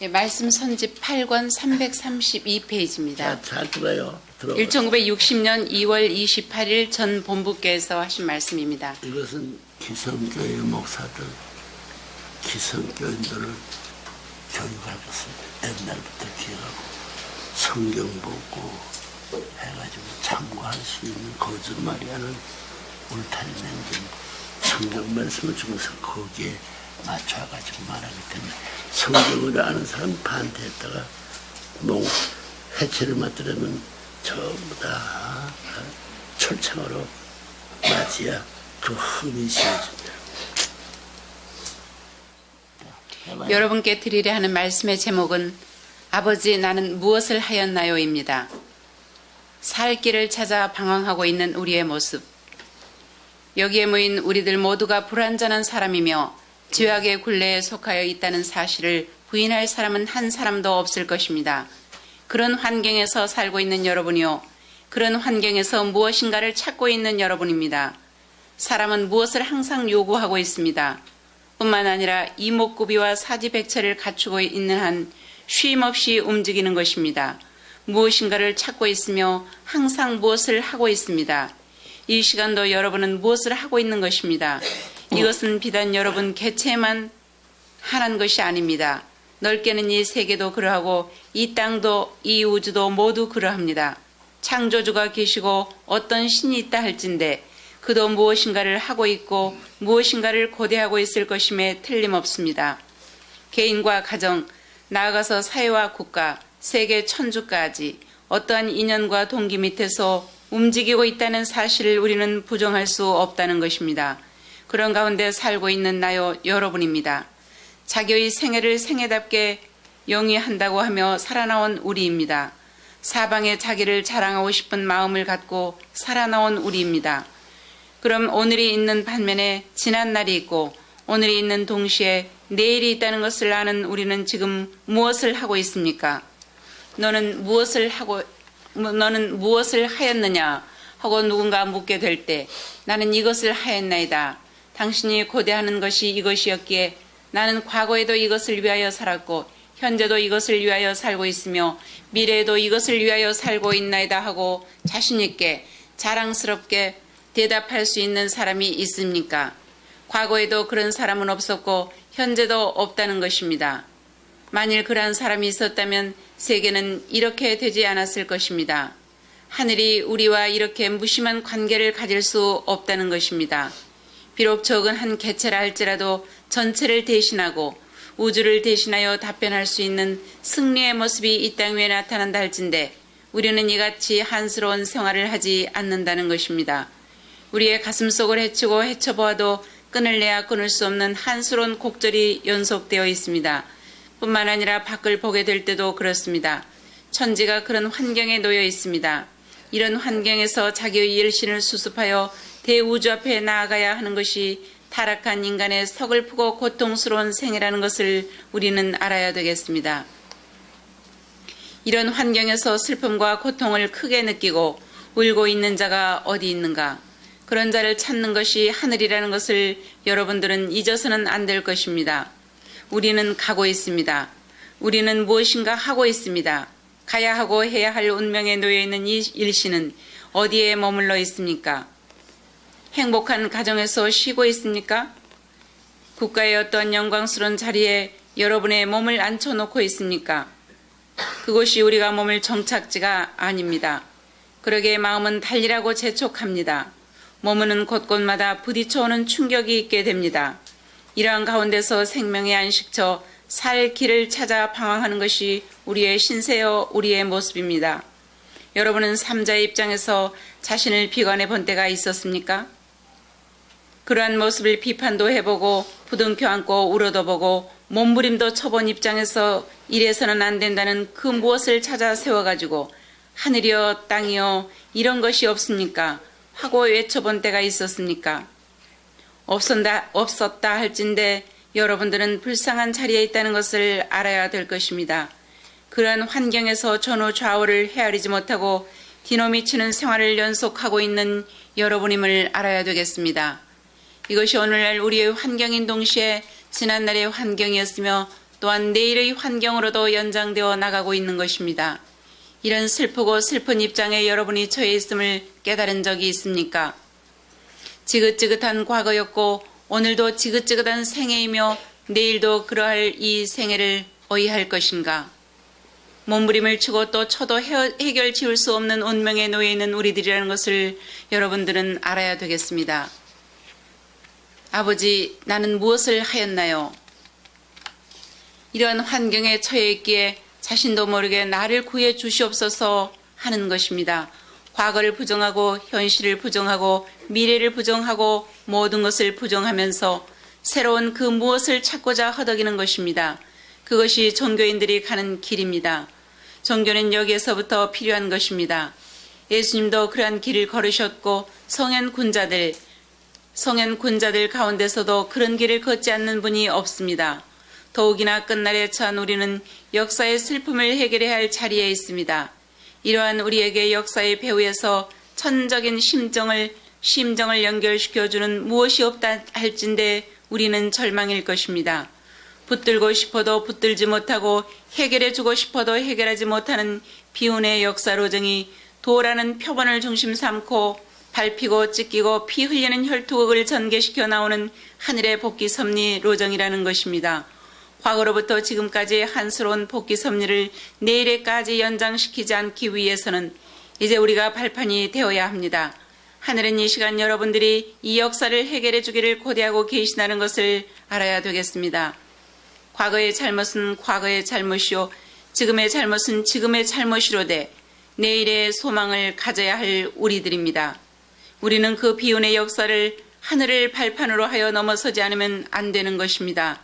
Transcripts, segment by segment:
예, 말씀 선집 8권 332페이지입니다. 자, 잘 들어요. 1960년 2월 28일 전 본부께서 하신 말씀입니다. 이것은 기성교회 목사들, 기성교인들을 교육하겠습니다. 옛날부터 기억하고 성경 보고 해가지고 참고할 수 있는 거짓말이 하는 울타리 맹점 성경 말씀을 주면서 거기에 맞춰가지고 말하기 때문에 성경을 아는 사람 반대했다가 뭐 해체를 맡으려면 전부 다 철창으로 맞이야 그 흠이 씌워진다. 여러분께 드리려 하는 말씀의 제목은 아버지 나는 무엇을 하였나요입니다. 살 길을 찾아 방황하고 있는 우리의 모습. 여기에 모인 우리들 모두가 불완전한 사람이며 죄악의 굴레에 속하여 있다는 사실을 부인할 사람은 한 사람도 없을 것입니다. 그런 환경에서 살고 있는 여러분이요. 그런 환경에서 무엇인가를 찾고 있는 여러분입니다. 사람은 무엇을 항상 요구하고 있습니다. 뿐만 아니라 이목구비와 사지백체를 갖추고 있는 한 쉼없이 움직이는 것입니다. 무엇인가를 찾고 있으며 항상 무엇을 하고 있습니다. 이 시간도 여러분은 무엇을 하고 있는 것입니다. 이것은 비단 여러분 개체만 하는 것이 아닙니다. 넓게는 이 세계도 그러하고 이 땅도 이 우주도 모두 그러합니다. 창조주가 계시고 어떤 신이 있다 할진대 그도 무엇인가를 하고 있고 무엇인가를 고대하고 있을 것임에 틀림없습니다. 개인과 가정, 나아가서 사회와 국가, 세계 천주까지 어떠한 인연과 동기 밑에서 움직이고 있다는 사실을 우리는 부정할 수 없다는 것입니다. 그런 가운데 살고 있는 나요 여러분입니다. 자기의 생애를 생애답게 영위한다고 하며 살아나온 우리입니다. 사방에 자기를 자랑하고 싶은 마음을 갖고 살아나온 우리입니다. 그럼 오늘이 있는 반면에 지난 날이 있고 오늘이 있는 동시에 내일이 있다는 것을 아는 우리는 지금 무엇을 하고 있습니까? 너는 무엇을 하였느냐 하고 누군가 묻게 될 때 나는 이것을 하였나이다. 당신이 고대하는 것이 이것이었기에 나는 과거에도 이것을 위하여 살았고 현재도 이것을 위하여 살고 있으며 미래에도 이것을 위하여 살고 있나이다 하고 자신 있게 자랑스럽게 대답할 수 있는 사람이 있습니까? 과거에도 그런 사람은 없었고 현재도 없다는 것입니다. 만일 그러한 사람이 있었다면 세계는 이렇게 되지 않았을 것입니다. 하늘이 우리와 이렇게 무심한 관계를 가질 수 없다는 것입니다. 비록 적은 한 개체라 할지라도 전체를 대신하고 우주를 대신하여 답변할 수 있는 승리의 모습이 이 땅 위에 나타난다 할진대 우리는 이같이 한스러운 생활을 하지 않는다는 것입니다. 우리의 가슴속을 헤치고 헤쳐보아도 끊을래야 끊을 수 없는 한스러운 곡절이 연속되어 있습니다. 뿐만 아니라 밖을 보게 될 때도 그렇습니다. 천지가 그런 환경에 놓여 있습니다. 이런 환경에서 자기의 열신을 수습하여 대우주 앞에 나아가야 하는 것이 타락한 인간의 서글프고 고통스러운 생애라는 것을 우리는 알아야 되겠습니다. 이런 환경에서 슬픔과 고통을 크게 느끼고 울고 있는 자가 어디 있는가? 그런 자를 찾는 것이 하늘이라는 것을 여러분들은 잊어서는 안 될 것입니다. 우리는 가고 있습니다. 우리는 무엇인가 하고 있습니다. 가야 하고 해야 할 운명에 놓여 있는 이 일시는 어디에 머물러 있습니까? 행복한 가정에서 쉬고 있습니까? 국가의 어떤 영광스러운 자리에 여러분의 몸을 앉혀놓고 있습니까? 그곳이 우리가 머물 정착지가 아닙니다. 그러기에 마음은 달리라고 재촉합니다. 몸은 곳곳마다 부딪혀오는 충격이 있게 됩니다. 이러한 가운데서 생명의 안식처, 살 길을 찾아 방황하는 것이 우리의 신세여 우리의 모습입니다. 여러분은 삼자의 입장에서 자신을 비관해 본 때가 있었습니까? 그러한 모습을 비판도 해보고 부둥켜 안고 울어도 보고 몸부림도 쳐본 입장에서 이래서는 안 된다는 그 무엇을 찾아 세워가지고 하늘이여 땅이여 이런 것이 없습니까? 하고 외쳐본 때가 있었습니까? 없었다 할진대 여러분들은 불쌍한 자리에 있다는 것을 알아야 될 것입니다. 그러한 환경에서 전후 좌우를 헤아리지 못하고 뒤넘이치는 생활을 연속하고 있는 여러분임을 알아야 되겠습니다. 이것이 오늘날 우리의 환경인 동시에 지난날의 환경이었으며 또한 내일의 환경으로도 연장되어 나가고 있는 것입니다. 이런 슬프고 슬픈 입장에 여러분이 처해 있음을 깨달은 적이 있습니까? 지긋지긋한 과거였고 오늘도 지긋지긋한 생애이며 내일도 그러할 이 생애를 어이할 것인가? 몸부림을 치고 또 쳐도 해결 지을 수 없는 운명에 놓여 있는 우리들이라는 것을 여러분들은 알아야 되겠습니다. 아버지, 나는 무엇을 하였나요? 이러한 환경에 처해 있기에 자신도 모르게 나를 구해 주시옵소서 하는 것입니다. 과거를 부정하고 현실을 부정하고 미래를 부정하고 모든 것을 부정하면서 새로운 그 무엇을 찾고자 허덕이는 것입니다. 그것이 종교인들이 가는 길입니다. 종교는 여기에서부터 필요한 것입니다. 예수님도 그러한 길을 걸으셨고 성현 군자들 가운데서도 그런 길을 걷지 않는 분이 없습니다. 더욱이나 끝날에 처한 우리는 역사의 슬픔을 해결해야 할 자리에 있습니다. 이러한 우리에게 역사의 배후에서 천적인 심정을 연결시켜주는 무엇이 없다 할진대 우리는 절망일 것입니다. 붙들고 싶어도 붙들지 못하고 해결해주고 싶어도 해결하지 못하는 비운의 역사 로정이 도라는 표본을 중심 삼고 밟히고 찢기고 피 흘리는 혈투극을 전개시켜 나오는 하늘의 복귀 섭리 로정이라는 것입니다. 과거로부터 지금까지의 한스러운 복귀 섭리를 내일에까지 연장시키지 않기 위해서는 이제 우리가 발판이 되어야 합니다. 하늘은 이 시간 여러분들이 이 역사를 해결해 주기를 고대하고 계시다는 것을 알아야 되겠습니다. 과거의 잘못은 과거의 잘못이요 지금의 잘못은 지금의 잘못이로되 내일의 소망을 가져야 할 우리들입니다. 우리는 그 비운의 역사를 하늘을 발판으로 하여 넘어서지 않으면 안 되는 것입니다.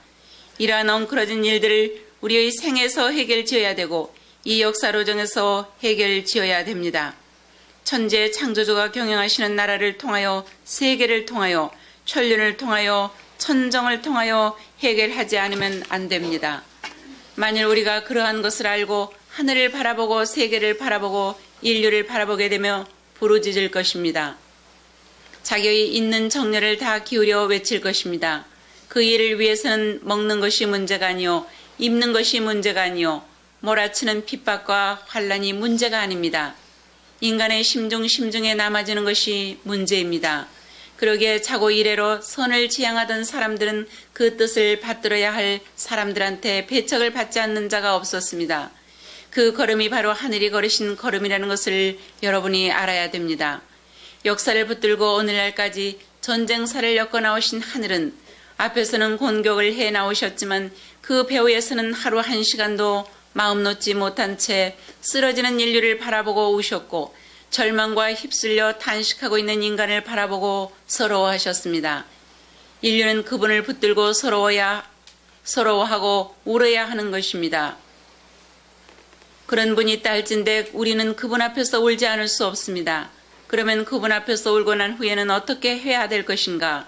이러한 엉클어진 일들을 우리의 생에서 해결지어야 되고 이 역사로정에서 해결지어야 됩니다. 천재 창조주가 경영하시는 나라를 통하여 세계를 통하여 천륜을 통하여 천정을 통하여 해결하지 않으면 안 됩니다. 만일 우리가 그러한 것을 알고 하늘을 바라보고 세계를 바라보고 인류를 바라보게 되며 부르짖을 것입니다. 자기의 있는 정열을 다 기울여 외칠 것입니다. 그 일을 위해서는 먹는 것이 문제가 아니요 입는 것이 문제가 아니요 몰아치는 핍박과 환란이 문제가 아닙니다. 인간의 심중에 남아지는 것이 문제입니다. 그러기에 자고 이래로 선을 지향하던 사람들은 그 뜻을 받들어야 할 사람들한테 배척을 받지 않는 자가 없었습니다. 그 걸음이 바로 하늘이 걸으신 걸음이라는 것을 여러분이 알아야 됩니다. 역사를 붙들고 오늘날까지 전쟁사를 엮어 나오신 하늘은 앞에서는 공격을 해 나오셨지만 그 배후에서는 하루 한 시간도 마음 놓지 못한 채 쓰러지는 인류를 바라보고 우셨고 절망과 휩쓸려 탄식하고 있는 인간을 바라보고 서러워하셨습니다. 인류는 그분을 붙들고 서러워하고 울어야 하는 것입니다. 그런 분이 있다 할진대 우리는 그분 앞에서 울지 않을 수 없습니다. 그러면 그분 앞에서 울고 난 후에는 어떻게 해야 될 것인가?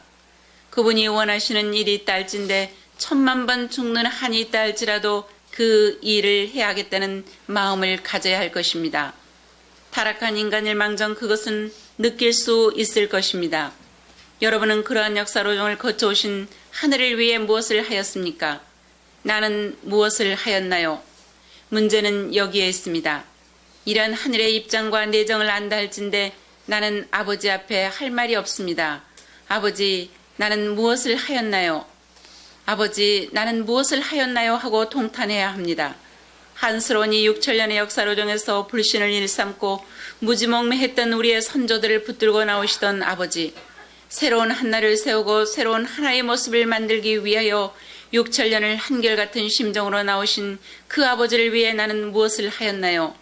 그분이 원하시는 일이 있다 할진대 1000만 번 죽는 한이 있다 할지라도 그 일을 해야겠다는 마음을 가져야 할 것입니다. 타락한 인간 일망정 그것은 느낄 수 있을 것입니다. 여러분은 그러한 역사로정을 거쳐오신 하늘을 위해 무엇을 하였습니까? 나는 무엇을 하였나요? 문제는 여기에 있습니다. 이러한 하늘의 입장과 내정을 안다 할진대 나는 아버지 앞에 할 말이 없습니다. 아버지, 나는 무엇을 하였나요? 아버지, 나는 무엇을 하였나요? 하고 통탄해야 합니다. 한스러운 이 6천년의 역사로정에서 불신을 일삼고 무지몽매했던 우리의 선조들을 붙들고 나오시던 아버지, 새로운 한나를 세우고 새로운 하나의 모습을 만들기 위하여 6천년을 한결같은 심정으로 나오신 그 아버지를 위해 나는 무엇을 하였나요?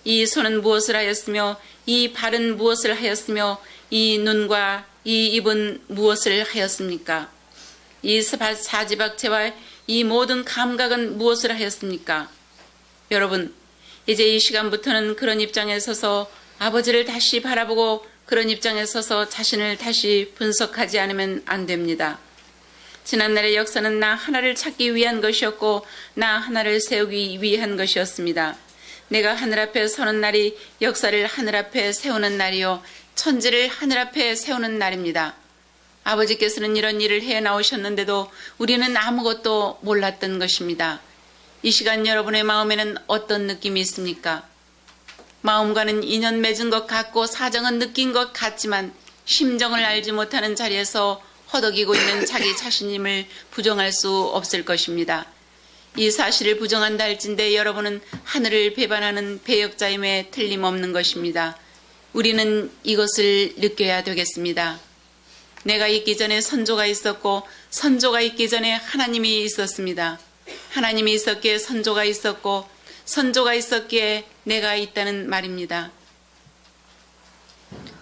이 손은 무엇을 하였으며 이 발은 무엇을 하였으며 이 눈과 이 입은 무엇을 하였습니까? 이 사지박체와 이 모든 감각은 무엇을 하였습니까? 여러분, 이제 이 시간부터는 그런 입장에 서서 아버지를 다시 바라보고 그런 입장에 서서 자신을 다시 분석하지 않으면 안 됩니다. 지난날의 역사는 나 하나를 찾기 위한 것이었고 나 하나를 세우기 위한 것이었습니다. 내가 하늘 앞에 서는 날이 역사를 하늘 앞에 세우는 날이요 천지를 하늘 앞에 세우는 날입니다. 아버지께서는 이런 일을 해 나오셨는데도 우리는 아무것도 몰랐던 것입니다. 이 시간 여러분의 마음에는 어떤 느낌이 있습니까? 마음과는 인연 맺은 것 같고 사정은 느낀 것 같지만 심정을 알지 못하는 자리에서 허덕이고 있는 자기 자신임을 부정할 수 없을 것입니다. 이 사실을 부정한다 할진대 여러분은 하늘을 배반하는 배역자임에 틀림없는 것입니다. 우리는 이것을 느껴야 되겠습니다. 내가 있기 전에 선조가 있었고 선조가 있기 전에 하나님이 있었습니다. 하나님이 있었기에 선조가 있었고 선조가 있었기에 내가 있다는 말입니다.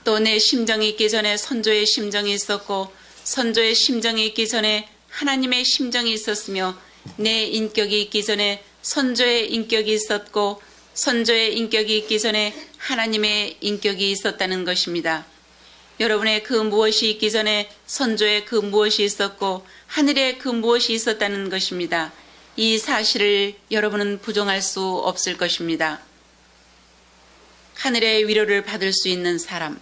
또 내 심정이 있기 전에 선조의 심정이 있었고 선조의 심정이 있기 전에 하나님의 심정이 있었으며 내 인격이 있기 전에 선조의 인격이 있었고 선조의 인격이 있기 전에 하나님의 인격이 있었다는 것입니다. 여러분의 그 무엇이 있기 전에 선조의 그 무엇이 있었고 하늘의 그 무엇이 있었다는 것입니다. 이 사실을 여러분은 부정할 수 없을 것입니다. 하늘의 위로를 받을 수 있는 사람,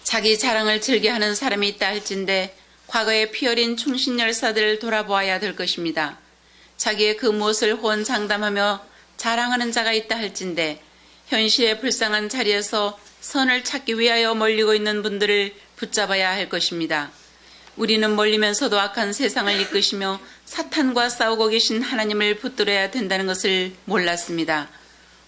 자기 자랑을 즐겨하는 사람이 있다 할진대 과거의 피 어린 충신열사들을 돌아보아야 될 것입니다. 자기의 그 무엇을 호언장담하며 자랑하는 자가 있다 할진대 현실의 불쌍한 자리에서 선을 찾기 위하여 몰리고 있는 분들을 붙잡아야 할 것입니다. 우리는 몰리면서도 악한 세상을 이끄시며 사탄과 싸우고 계신 하나님을 붙들어야 된다는 것을 몰랐습니다.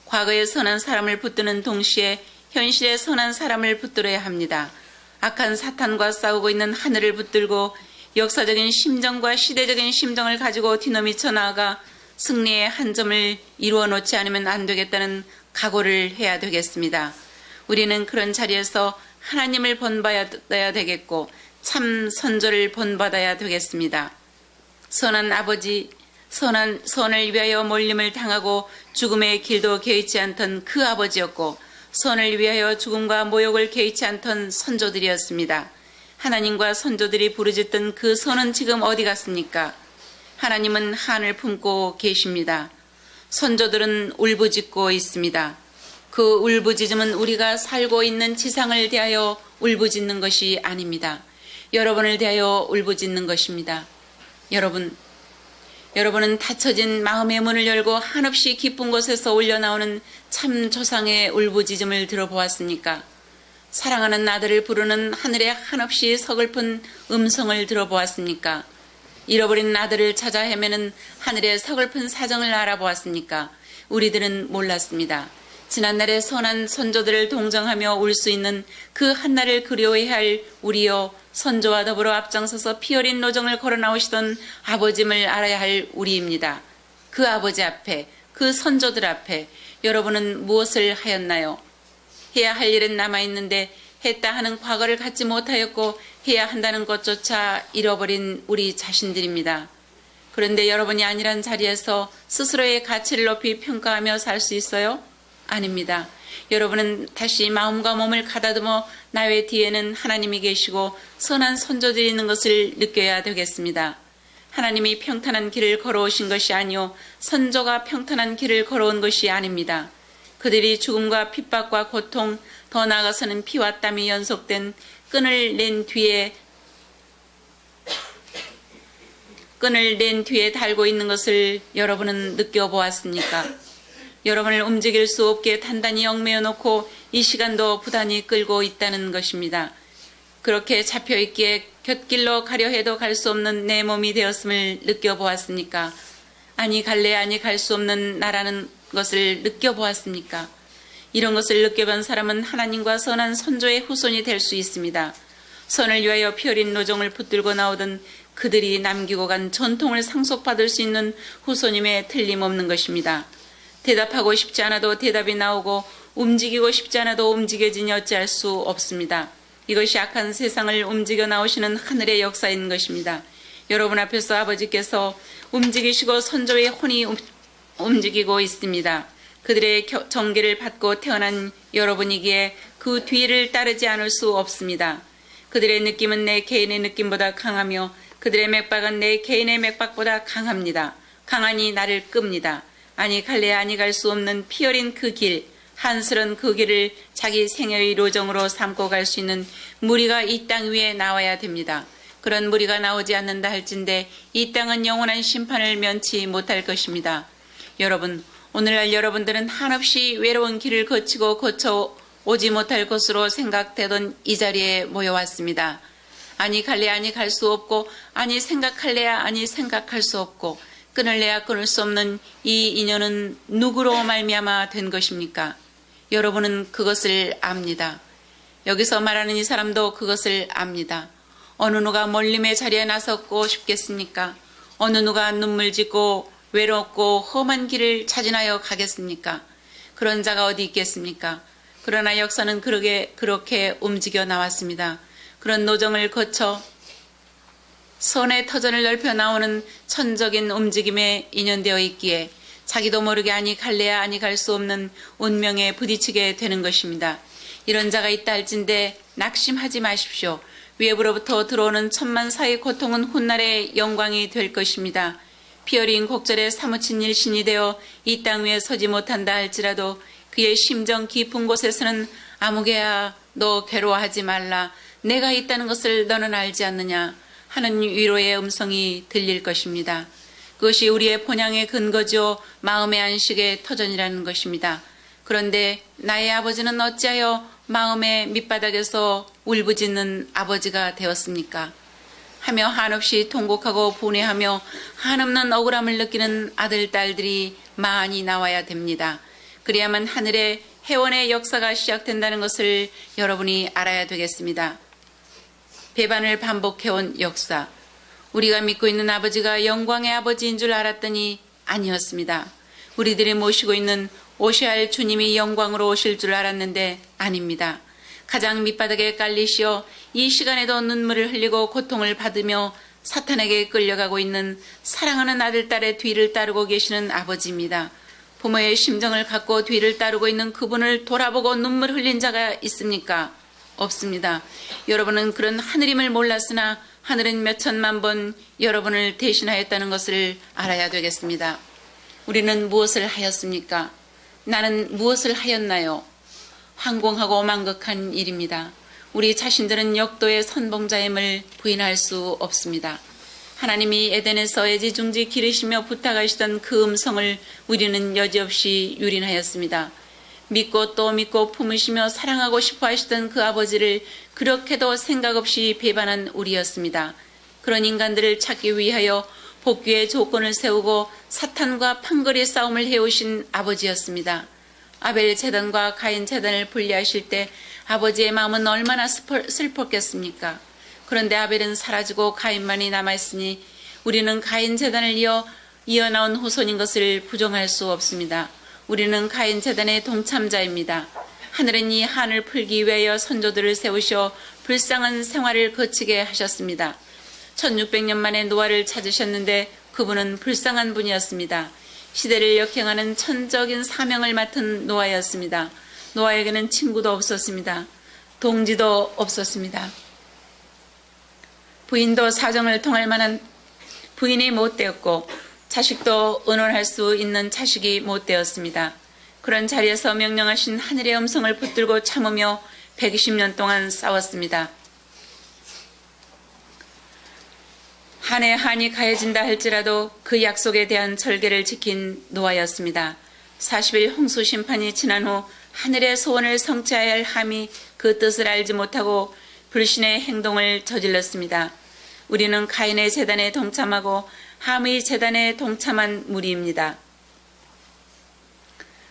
과거의 선한 사람을 붙드는 동시에 현실의 선한 사람을 붙들어야 합니다. 악한 사탄과 싸우고 있는 하늘을 붙들고 역사적인 심정과 시대적인 심정을 가지고 뒤넘이쳐 나아가 승리의 한 점을 이루어 놓지 않으면 안 되겠다는 각오를 해야 되겠습니다. 우리는 그런 자리에서 하나님을 본받아야 되겠고 참 선조를 본받아야 되겠습니다. 선한 아버지, 선을 위하여 몰림을 당하고 죽음의 길도 개의치 않던 그 아버지였고 선을 위하여 죽음과 모욕을 개의치 않던 선조들이었습니다. 하나님과 선조들이 부르짖던 그 선은 지금 어디 갔습니까? 하나님은 한을 품고 계십니다. 선조들은 울부짖고 있습니다. 그 울부짖음은 우리가 살고 있는 지상을 대하여 울부짖는 것이 아닙니다. 여러분을 대하여 울부짖는 것입니다. 여러분은 닫혀진 마음의 문을 열고 한없이 깊은 곳에서 울려나오는 참 조상의 울부짖음을 들어보았습니까? 사랑하는 아들을 부르는 하늘의 한없이 서글픈 음성을 들어보았습니까? 잃어버린 아들을 찾아 헤매는 하늘의 서글픈 사정을 알아보았습니까? 우리들은 몰랐습니다. 지난날의 선한 선조들을 동정하며 울 수 있는 그 한날을 그리워해야 할 우리여 선조와 더불어 앞장서서 피 어린 노정을 걸어 나오시던 아버짐을 알아야 할 우리입니다. 그 아버지 앞에, 그 선조들 앞에 여러분은 무엇을 하였나요? 해야 할 일은 남아있는데 했다 하는 과거를 갖지 못하였고 해야 한다는 것조차 잃어버린 우리 자신들입니다. 그런데 여러분이 아니란 자리에서 스스로의 가치를 높이 평가하며 살 수 있어요? 아닙니다. 여러분은 다시 마음과 몸을 가다듬어 나의 뒤에는 하나님이 계시고 선한 선조들이 있는 것을 느껴야 되겠습니다. 하나님이 평탄한 길을 걸어오신 것이 아니요 선조가 평탄한 길을 걸어온 것이 아닙니다. 그들이 죽음과 핍박과 고통, 더 나아가서는 피와 땀이 연속된 끈을 낸 뒤에 달고 있는 것을 여러분은 느껴보았습니까? 여러분을 움직일 수 없게 단단히 얽매여 놓고 이 시간도 부단히 끌고 있다는 것입니다. 그렇게 잡혀있기에 곁길로 가려 해도 갈 수 없는 내 몸이 되었음을 느껴보았습니까? 아니 갈래 아니 갈 수 없는 나라는 것을 느껴보았습니까? 이런 것을 느껴본 사람은 하나님과 선한 선조의 후손이 될 수 있습니다. 선을 위하여 피 어린 노정을 붙들고 나오던 그들이 남기고 간 전통을 상속받을 수 있는 후손임에 틀림없는 것입니다. 대답하고 싶지 않아도 대답이 나오고 움직이고 싶지 않아도 움직여지니 어찌할 수 없습니다. 이것이 악한 세상을 움직여 나오시는 하늘의 역사인 것입니다. 여러분 앞에서 아버지께서 움직이시고 선조의 혼이 움직이고 있습니다. 그들의 정계를 받고 태어난 여러분이기에 그 뒤를 따르지 않을 수 없습니다. 그들의 느낌은 내 개인의 느낌보다 강하며 그들의 맥박은 내 개인의 맥박보다 강합니다. 강하니 나를 끕니다. 아니 갈래 아니 갈 수 없는 피 어린 그 길, 한스런 그 길을 자기 생애의 로정으로 삼고 갈 수 있는 무리가 이 땅 위에 나와야 됩니다. 그런 무리가 나오지 않는다 할진대 이 땅은 영원한 심판을 면치 못할 것입니다. 여러분, 오늘날 여러분들은 한없이 외로운 길을 거치고 거쳐 오지 못할 것으로 생각되던 이 자리에 모여왔습니다. 아니 갈래 아니 갈 수 없고 아니 생각할래야 아니 생각할 수 없고 끊을래야 끊을 수 없는 이 인연은 누구로 말미암아 된 것입니까? 여러분은 그것을 압니다. 여기서 말하는 이 사람도 그것을 압니다. 어느 누가 멀림의 자리에 나섰고 싶겠습니까? 어느 누가 눈물 짓고 외롭고 험한 길을 찾으나요 가겠습니까? 그런 자가 어디 있겠습니까? 그러나 역사는 그렇게 움직여 나왔습니다. 그런 노정을 거쳐 선의 터전을 넓혀 나오는 천적인 움직임에 인연되어 있기에 자기도 모르게 아니 갈래야 아니 갈 수 없는 운명에 부딪히게 되는 것입니다. 이런 자가 있다 할진대 낙심하지 마십시오. 외부로부터 들어오는 천만사의 고통은 훗날의 영광이 될 것입니다. 피 어린 곡절에 사무친 일신이 되어 이 땅 위에 서지 못한다 할지라도 그의 심정 깊은 곳에서는 아무개야 너 괴로워하지 말라. 내가 있다는 것을 너는 알지 않느냐 하는 위로의 음성이 들릴 것입니다. 그것이 우리의 본향의 근거죠. 마음의 안식의 터전이라는 것입니다. 그런데 나의 아버지는 어찌하여 마음의 밑바닥에서 울부짖는 아버지가 되었습니까? 하며 한없이 통곡하고 분해하며 한없는 억울함을 느끼는 아들, 딸들이 많이 나와야 됩니다. 그래야만 하늘의 해원의 역사가 시작된다는 것을 여러분이 알아야 되겠습니다. 배반을 반복해온 역사. 우리가 믿고 있는 아버지가 영광의 아버지인 줄 알았더니 아니었습니다. 우리들이 모시고 있는 오셔야 할 주님이 영광으로 오실 줄 알았는데 아닙니다. 가장 밑바닥에 깔리시어 이 시간에도 눈물을 흘리고 고통을 받으며 사탄에게 끌려가고 있는 사랑하는 아들, 딸의 뒤를 따르고 계시는 아버지입니다. 부모의 심정을 갖고 뒤를 따르고 있는 그분을 돌아보고 눈물 흘린 자가 있습니까? 없습니다. 여러분은 그런 하늘임을 몰랐으나 하늘은 몇 천만 번 여러분을 대신하였다는 것을 알아야 되겠습니다. 우리는 무엇을 하였습니까? 나는 무엇을 하였나요? 황공하고 망극한 일입니다. 우리 자신들은 역도의 선봉자임을 부인할 수 없습니다. 하나님이 에덴에서 애지중지 기르시며 부탁하시던 그 음성을 우리는 여지없이 유린하였습니다. 믿고 또 믿고 품으시며 사랑하고 싶어 하시던 그 아버지를 그렇게도 생각 없이 배반한 우리였습니다. 그런 인간들을 찾기 위하여 복귀의 조건을 세우고 사탄과 판거리 싸움을 해오신 아버지였습니다. 아벨 제단과 가인 제단을 분리하실 때 아버지의 마음은 얼마나 슬펐겠습니까? 그런데 아벨은 사라지고 가인만이 남아있으니 우리는 가인 제단을 이어나온 후손인 것을 부정할 수 없습니다. 우리는 가인 제단의 동참자입니다. 하늘은 이 한을 풀기 위하여 선조들을 세우셔 불쌍한 생활을 거치게 하셨습니다. 1600년 만에 노아를 찾으셨는데 그분은 불쌍한 분이었습니다. 시대를 역행하는 천적인 사명을 맡은 노아였습니다. 노아에게는 친구도 없었습니다. 동지도 없었습니다. 부인도 사정을 통할 만한 부인이 못 되었고 자식도 의논할 수 있는 자식이 못 되었습니다. 그런 자리에서 명령하신 하늘의 음성을 붙들고 참으며 120년 동안 싸웠습니다. 한해 한이 가해진다 할지라도 그 약속에 대한 절개를 지킨 노아였습니다. 40일 홍수 심판이 지난 후 하늘의 소원을 성취해야 할 함이 그 뜻을 알지 못하고 불신의 행동을 저질렀습니다. 우리는 가인의 재단에 동참하고 함의 재단에 동참한 무리입니다.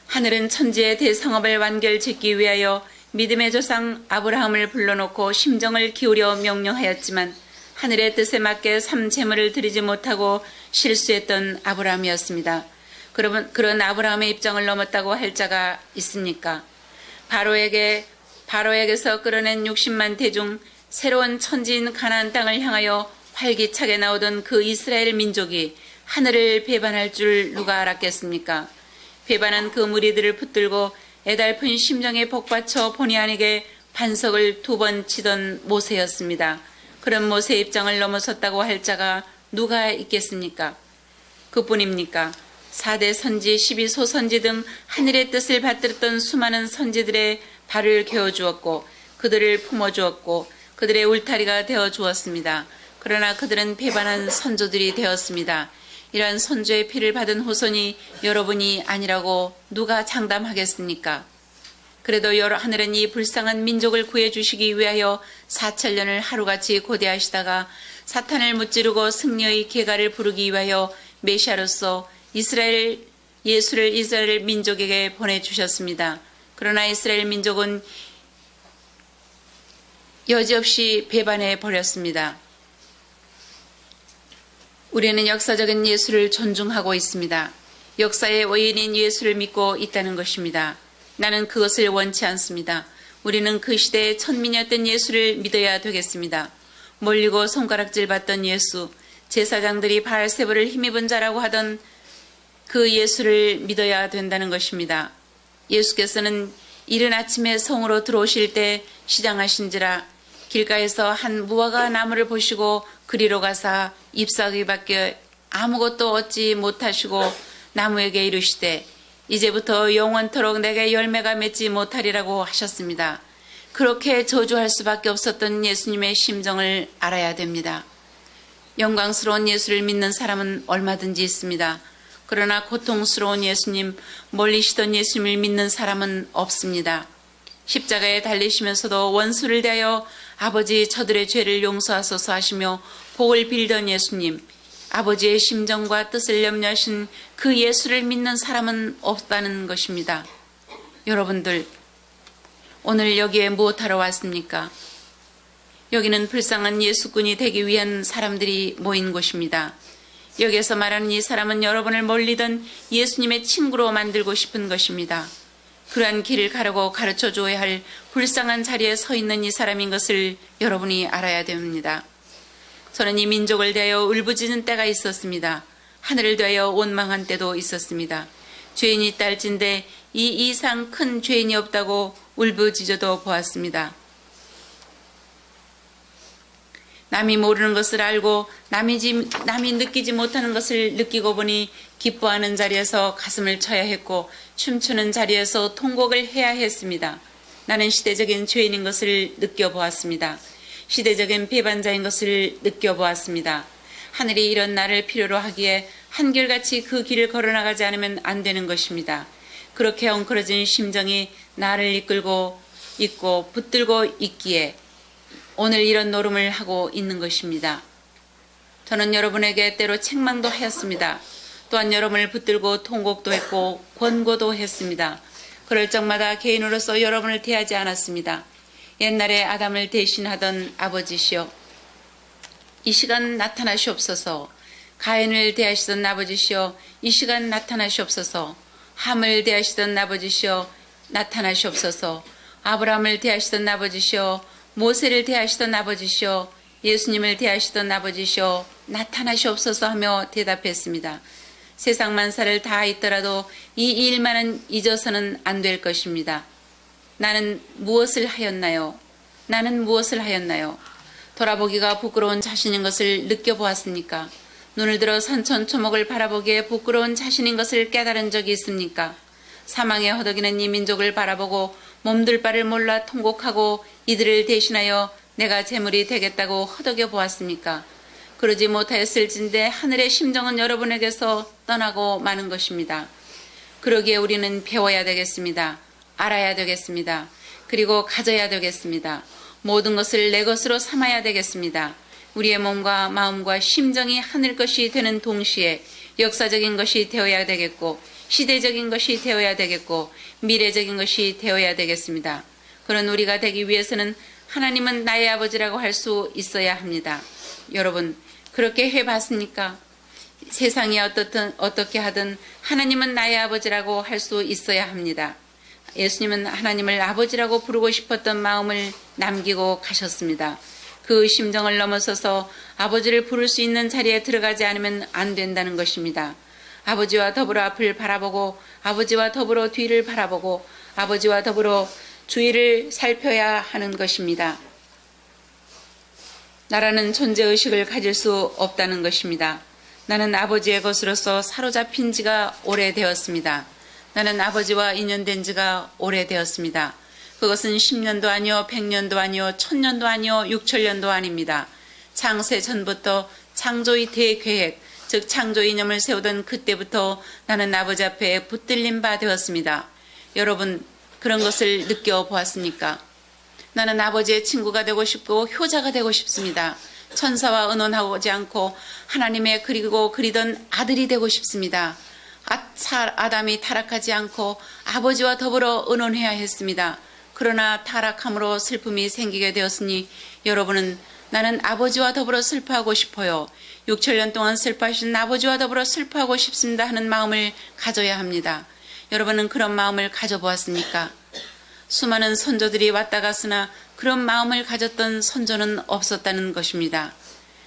하늘은 천지의 대성업을 완결짓기 위하여 믿음의 조상 아브라함을 불러놓고 심정을 기울여 명령하였지만 하늘의 뜻에 맞게 삼재물을 드리지 못하고 실수했던 아브라함이었습니다. 그런 아브라함의 입장을 넘었다고 할 자가 있습니까? 바로에게서 끌어낸 60만 대중 새로운 천지인 가나안 땅을 향하여 활기차게 나오던 그 이스라엘 민족이 하늘을 배반할 줄 누가 알았겠습니까? 배반한 그 무리들을 붙들고 애달픈 심정에 복받쳐 본의 아니게 반석을 2번 치던 모세였습니다. 그런 모세의 입장을 넘어섰다고 할 자가 누가 있겠습니까? 그뿐입니까? 4대 선지, 12소 선지 등 하늘의 뜻을 받들었던 수많은 선지들의 발을 개어주었고 그들을 품어주었고 그들의 울타리가 되어주었습니다. 그러나 그들은 배반한 선조들이 되었습니다. 이러한 선조의 피를 받은 후손이 여러분이 아니라고 누가 장담하겠습니까? 그래도 하늘은 이 불쌍한 민족을 구해주시기 위하여 4천년을 하루같이 고대하시다가 사탄을 무찌르고 승리의 계가를 부르기 위하여 메시아로서 예수를 이스라엘 민족에게 보내주셨습니다. 그러나 이스라엘 민족은 여지없이 배반해 버렸습니다. 우리는 역사적인 예수를 존중하고 있습니다. 역사의 원인인 예수를 믿고 있다는 것입니다. 나는 그것을 원치 않습니다. 우리는 그 시대의 천민이었던 예수를 믿어야 되겠습니다. 몰리고 손가락질 받던 예수, 제사장들이 바알세불을 힘입은 자라고 하던 그 예수를 믿어야 된다는 것입니다. 예수께서는 이른 아침에 성으로 들어오실 때 시장하신지라 길가에서 한 무화과 나무를 보시고 그리로 가사 잎사귀밖에 아무것도 얻지 못하시고 나무에게 이르시되 이제부터 영원토록 내게 열매가 맺지 못하리라고 하셨습니다. 그렇게 저주할 수밖에 없었던 예수님의 심정을 알아야 됩니다. 영광스러운 예수를 믿는 사람은 얼마든지 있습니다. 그러나 고통스러운 예수님, 멀리시던 예수님을 믿는 사람은 없습니다. 십자가에 달리시면서도 원수를 대하여 아버지 저들의 죄를 용서하소서 하시며 복을 빌던 예수님, 아버지의 심정과 뜻을 염려하신 그 예수를 믿는 사람은 없다는 것입니다. 여러분들, 오늘 여기에 무엇하러 왔습니까? 여기는 불쌍한 예수꾼이 되기 위한 사람들이 모인 곳입니다. 여기에서 말하는 이 사람은 여러분을 멀리던 예수님의 친구로 만들고 싶은 것입니다. 그러한 길을 가려고 가르쳐 줘야 할 불쌍한 자리에 서 있는 이 사람인 것을 여러분이 알아야 됩니다. 저는 이 민족을 대하여 울부짖은 때가 있었습니다. 하늘을 대하여 원망한 때도 있었습니다. 죄인이 딸진데 이 이상 큰 죄인이 없다고 울부짖어도 보았습니다. 남이 모르는 것을 알고 남이 느끼지 못하는 것을 느끼고 보니 기뻐하는 자리에서 가슴을 쳐야 했고 춤추는 자리에서 통곡을 해야 했습니다. 나는 시대적인 죄인인 것을 느껴보았습니다. 시대적인 배반자인 것을 느껴보았습니다. 하늘이 이런 나를 필요로 하기에 한결같이 그 길을 걸어나가지 않으면 안 되는 것입니다. 그렇게 엉클어진 심정이 나를 이끌고 있고 붙들고 있기에 오늘 이런 노름을 하고 있는 것입니다. 저는 여러분에게 때로 책망도 하였습니다. 또한 여러분을 붙들고 통곡도 했고 권고도 했습니다. 그럴 적마다 개인으로서 여러분을 대하지 않았습니다. 옛날에 아담을 대신하던 아버지시여, 이 시간 나타나시옵소서. 가인을 대하시던 아버지시여, 이 시간 나타나시옵소서. 함을 대하시던 아버지시여, 나타나시옵소서. 아브라함을 대하시던 아버지시여, 모세를 대하시던 아버지시여, 예수님을 대하시던 아버지시여, 나타나시옵소서 하며 대답했습니다. 세상 만사를 다 있더라도 이 일만은 잊어서는 안 될 것입니다. 나는 무엇을 하였나요? 나는 무엇을 하였나요? 돌아보기가 부끄러운 자신인 것을 느껴보았습니까? 눈을 들어 산천초목을 바라보기에 부끄러운 자신인 것을 깨달은 적이 있습니까? 사망에 허덕이는 이 민족을 바라보고 몸둘 바를 몰라 통곡하고 이들을 대신하여 내가 재물이 되겠다고 허덕여 보았습니까? 그러지 못하였을진데 하늘의 심정은 여러분에게서 떠나고 마는 것입니다. 그러기에 우리는 배워야 되겠습니다. 알아야 되겠습니다. 그리고 가져야 되겠습니다. 모든 것을 내 것으로 삼아야 되겠습니다. 우리의 몸과 마음과 심정이 하늘 것이 되는 동시에 역사적인 것이 되어야 되겠고 시대적인 것이 되어야 되겠고 미래적인 것이 되어야 되겠습니다. 그런 우리가 되기 위해서는 하나님은 나의 아버지라고 할 수 있어야 합니다. 여러분, 그렇게 해봤습니까? 세상이 어떻게 하든 하나님은 나의 아버지라고 할 수 있어야 합니다. 예수님은 하나님을 아버지라고 부르고 싶었던 마음을 남기고 가셨습니다. 그 심정을 넘어서서 아버지를 부를 수 있는 자리에 들어가지 않으면 안 된다는 것입니다. 아버지와 더불어 앞을 바라보고 아버지와 더불어 뒤를 바라보고 아버지와 더불어 주위를 살펴야 하는 것입니다. 나라는 존재의식을 가질 수 없다는 것입니다. 나는 아버지의 것으로서 사로잡힌 지가 오래되었습니다. 나는 아버지와 인연된 지가 오래되었습니다. 그것은 10년도 아니요, 100년도 아니요, 1000년도 아니요, 6000년도 아닙니다. 창세 전부터 창조의 대계획, 즉 창조 이념을 세우던 그때부터 나는 아버지 앞에 붙들린 바 되었습니다. 여러분, 그런 것을 느껴보았습니까? 나는 아버지의 친구가 되고 싶고 효자가 되고 싶습니다. 천사와 의논하지 않고 하나님의 그리고 그리던 아들이 되고 싶습니다. 아담이 타락하지 않고 아버지와 더불어 의논해야 했습니다. 그러나 타락함으로 슬픔이 생기게 되었으니 여러분은 나는 아버지와 더불어 슬퍼하고 싶어요. 6000년 동안 슬퍼하신 아버지와 더불어 슬퍼하고 싶습니다 하는 마음을 가져야 합니다. 여러분은 그런 마음을 가져보았습니까? 수많은 선조들이 왔다 갔으나 그런 마음을 가졌던 선조는 없었다는 것입니다.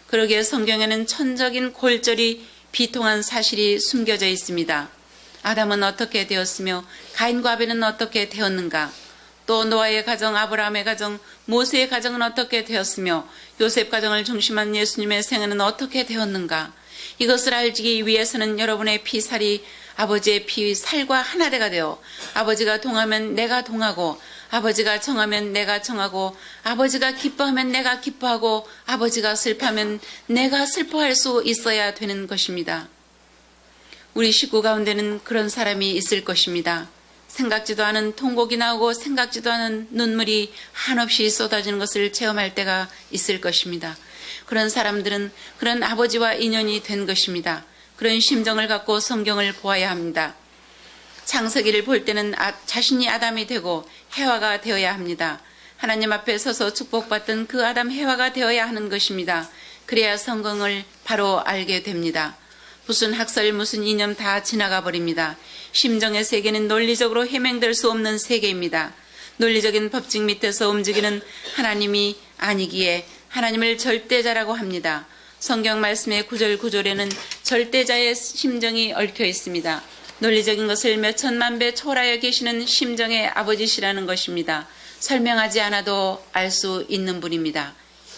그러기에 성경에는 천적인 골절이 비통한 사실이 숨겨져 있습니다. 아담은 어떻게 되었으며 가인과 아벨은 어떻게 되었는가? 또 노아의 가정, 아브라함의 가정, 모세의 가정은 어떻게 되었으며 요셉 가정을 중심한 예수님의 생애는 어떻게 되었는가? 이것을 알기 위해서는 여러분의 피살이 아버지의 피살과 하나되가 되어 아버지가 동하면 내가 동하고 아버지가 정하면 내가 정하고 아버지가 기뻐하면 내가 기뻐하고 아버지가 슬퍼하면 내가 슬퍼할 수 있어야 되는 것입니다. 우리 식구 가운데는 그런 사람이 있을 것입니다. 생각지도 않은 통곡이 나오고 생각지도 않은 눈물이 한없이 쏟아지는 것을 체험할 때가 있을 것입니다. 그런 사람들은 그런 아버지와 인연이 된 것입니다. 그런 심정을 갖고 성경을 보아야 합니다. 창세기를 볼 때는 자신이 아담이 되고 해와가 되어야 합니다. 하나님 앞에 서서 축복받던 그 아담 해와가 되어야 하는 것입니다. 그래야 성경을 바로 알게 됩니다. 무슨 학설 무슨 이념 다 지나가 버립니다. 심정의 세계는 논리적으로 해명될 수 없는 세계입니다. 논리적인 법칙 밑에서 움직이는 하나님이 아니기에 하나님을 절대자라고 합니다. 성경 말씀의 구절구절에는 절대자의 심정이 얽혀 있습니다. 논리적인 것을 몇천만 배 초월하여 계시는 심정의 아버지시라는 것입니다. 설명하지 않아도 알 수 있는 분입니다.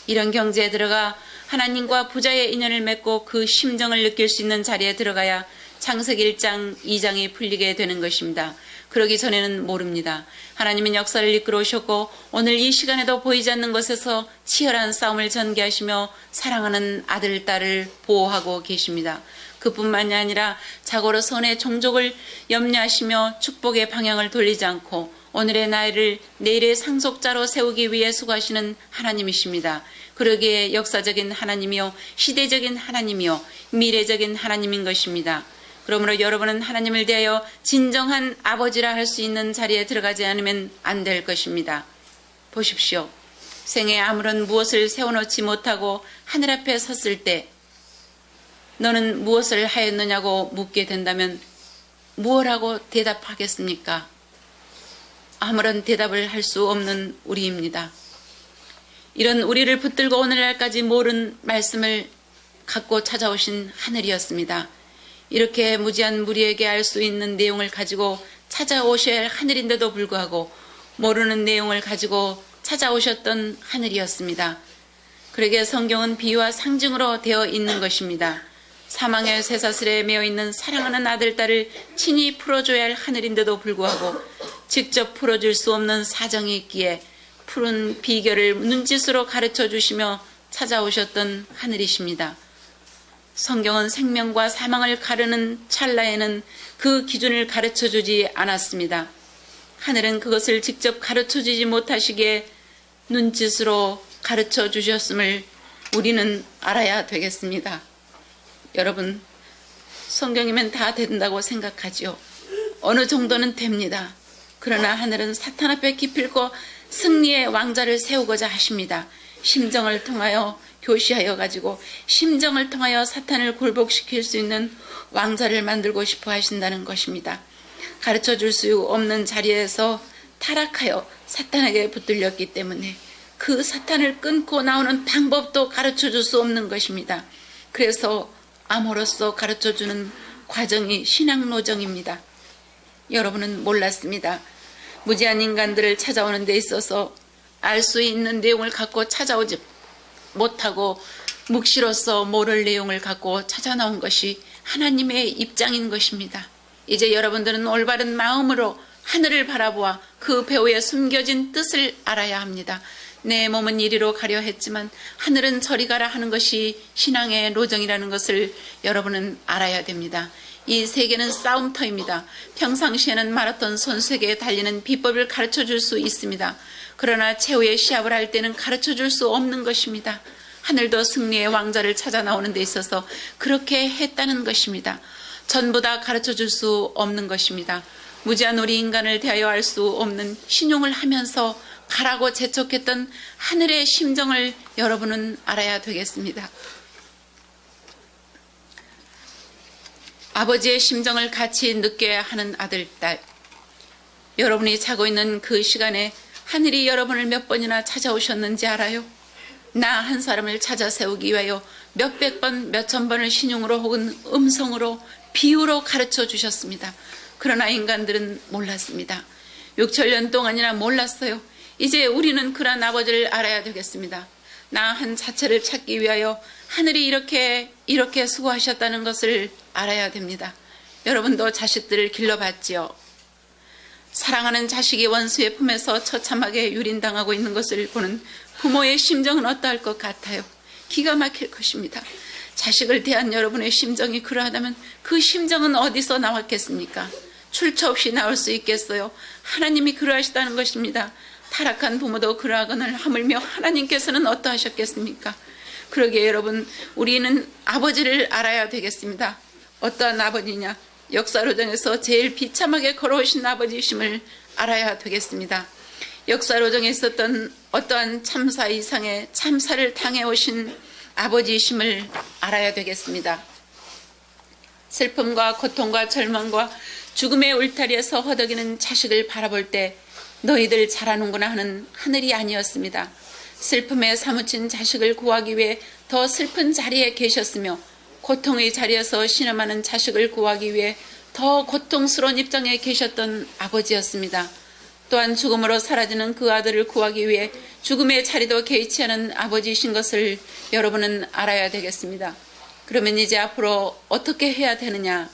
이런 경지에 들어가 하나님과 부자의 인연을 맺고 그 심정을 느낄 수 있는 자리에 들어가야 창세기 1장, 2장이 풀리게 되는 것입니다. 그러기 전에는 모릅니다. 하나님은 역사를 이끌어 오셨고 오늘 이 시간에도 보이지 않는 것에서 치열한 싸움을 전개하시며 사랑하는 아들, 딸을 보호하고 계십니다. 그뿐만이 아니라 자고로 선의 종족을 염려하시며 축복의 방향을 돌리지 않고 오늘의 나이를 내일의 상속자로 세우기 위해 수고하시는 하나님이십니다. 그러기에 역사적인 하나님이요 시대적인 하나님이요 미래적인 하나님인 것입니다. 그러므로 여러분은 하나님을 대하여 진정한 아버지라 할 수 있는 자리에 들어가지 않으면 안 될 것입니다. 보십시오. 생에 아무런 무엇을 세워놓지 못하고 하늘 앞에 섰을 때 너는 무엇을 하였느냐고 묻게 된다면 무엇라고 대답하겠습니까? 아무런 대답을 할 수 없는 우리입니다. 이런 우리를 붙들고 오늘날까지 모른 말씀을 갖고 찾아오신 하늘이었습니다. 이렇게 무지한 무리에게 알 수 있는 내용을 가지고 찾아오셔야 할 하늘인데도 불구하고 모르는 내용을 가지고 찾아오셨던 하늘이었습니다. 그러기에 성경은 비유와 상징으로 되어 있는 것입니다. 사망의 쇠사슬에 매어 있는 사랑하는 아들, 딸을 친히 풀어줘야 할 하늘인데도 불구하고 직접 풀어줄 수 없는 사정이 있기에 푸른 비결을 눈짓으로 가르쳐 주시며 찾아오셨던 하늘이십니다. 성경은 생명과 사망을 가르는 찰나에는 그 기준을 가르쳐 주지 않았습니다. 하늘은 그것을 직접 가르쳐 주지 못하시기에 눈짓으로 가르쳐 주셨음을 우리는 알아야 되겠습니다. 여러분, 성경이면 다 된다고 생각하지요. 어느 정도는 됩니다. 그러나 하늘은 사탄 앞에 기필코 승리의 왕자를 세우고자 하십니다. 심정을 통하여 교시하여 가지고 심정을 통하여 사탄을 굴복시킬 수 있는 왕자를 만들고 싶어 하신다는 것입니다. 가르쳐 줄 수 없는 자리에서 타락하여 사탄에게 붙들렸기 때문에 그 사탄을 끊고 나오는 방법도 가르쳐 줄 수 없는 것입니다. 그래서 암으로써 가르쳐 주는 과정이 신앙노정입니다. 여러분은 몰랐습니다. 무지한 인간들을 찾아오는 데 있어서 알 수 있는 내용을 갖고 찾아오지 못하고 묵시로서 모를 내용을 갖고 찾아 나온 것이 하나님의 입장인 것입니다. 이제 여러분들은 올바른 마음으로 하늘을 바라보아 그 배후에 숨겨진 뜻을 알아야 합니다. 내 몸은 이리로 가려 했지만 하늘은 저리 가라 하는 것이 신앙의 로정이라는 것을 여러분은 알아야 됩니다. 이 세계는 싸움터입니다. 평상시에는 마라톤 선수에게 달리는 비법을 가르쳐 줄 수 있습니다. 그러나 최후의 시합을 할 때는 가르쳐 줄 수 없는 것입니다. 하늘도 승리의 왕자를 찾아 나오는 데 있어서 그렇게 했다는 것입니다. 전부 다 가르쳐 줄 수 없는 것입니다. 무지한 우리 인간을 대하여 알 수 없는 신용을 하면서 가라고 재촉했던 하늘의 심정을 여러분은 알아야 되겠습니다. 아버지의 심정을 같이 느껴야 하는 아들, 딸. 여러분이 자고 있는 그 시간에 하늘이 여러분을 몇 번이나 찾아오셨는지 알아요? 나 한 사람을 찾아 세우기 위하여 몇백 번, 몇천 번을 신용으로 혹은 음성으로 비유로 가르쳐 주셨습니다. 그러나 인간들은 몰랐습니다. 6천년 동안이나 몰랐어요. 이제 우리는 그런 아버지를 알아야 되겠습니다. 나 한 자체를 찾기 위하여 하늘이 이렇게 수고하셨다는 것을 알아야 됩니다. 여러분도 자식들을 길러봤지요. 사랑하는 자식이 원수의 품에서 처참하게 유린당하고 있는 것을 보는 부모의 심정은 어떠할 것 같아요? 기가 막힐 것입니다. 자식을 대한 여러분의 심정이 그러하다면 그 심정은 어디서 나왔겠습니까? 출처 없이 나올 수 있겠어요? 하나님이 그러하시다는 것입니다. 타락한 부모도 그러하거늘 하물며 하나님께서는 어떠하셨겠습니까? 그러기에 여러분, 우리는 아버지를 알아야 되겠습니다. 어떠한 아버지냐? 역사로정에서 제일 비참하게 걸어오신 아버지이심을 알아야 되겠습니다. 역사로정에 있었던 어떠한 참사 이상의 참사를 당해오신 아버지이심을 알아야 되겠습니다. 슬픔과 고통과 절망과 죽음의 울타리에서 허덕이는 자식을 바라볼 때 너희들 잘하는구나 하는 하늘이 아니었습니다. 슬픔에 사무친 자식을 구하기 위해 더 슬픈 자리에 계셨으며 고통의 자리에서 신음하는 자식을 구하기 위해 더 고통스러운 입장에 계셨던 아버지였습니다. 또한 죽음으로 사라지는 그 아들을 구하기 위해 죽음의 자리도 개의치 않은 아버지이신 것을 여러분은 알아야 되겠습니다. 그러면 이제 앞으로 어떻게 해야 되느냐?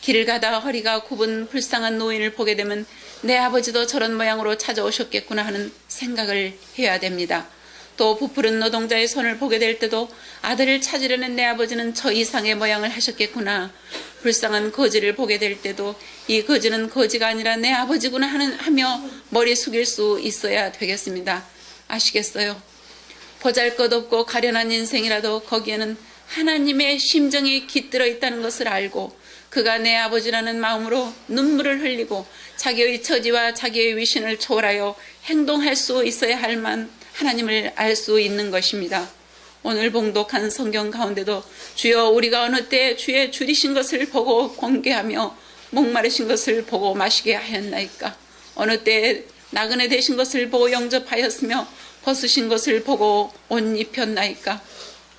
길을 가다가 허리가 굽은 불쌍한 노인을 보게 되면 내 아버지도 저런 모양으로 찾아오셨겠구나 하는 생각을 해야 됩니다. 또 부풀은 노동자의 손을 보게 될 때도 아들을 찾으려는 내 아버지는 저 이상의 모양을 하셨겠구나. 불쌍한 거지를 보게 될 때도 이 거지는 거지가 아니라 내 아버지구나 하며 머리 숙일 수 있어야 되겠습니다. 아시겠어요? 보잘것없고 가련한 인생이라도 거기에는 하나님의 심정이 깃들어 있다는 것을 알고 그가 내 아버지라는 마음으로 눈물을 흘리고 자기의 처지와 자기의 위신을 초월하여 행동할 수 있어야 할 만 하나님을 알 수 있는 것입니다. 오늘 봉독한 성경 가운데도 주여 우리가 어느 때 주의 줄이신 것을 보고 공개하며 목마르신 것을 보고 마시게 하였나이까? 어느 때 나그네 되신 것을 보고 영접하였으며 벗으신 것을 보고 옷 입혔나이까?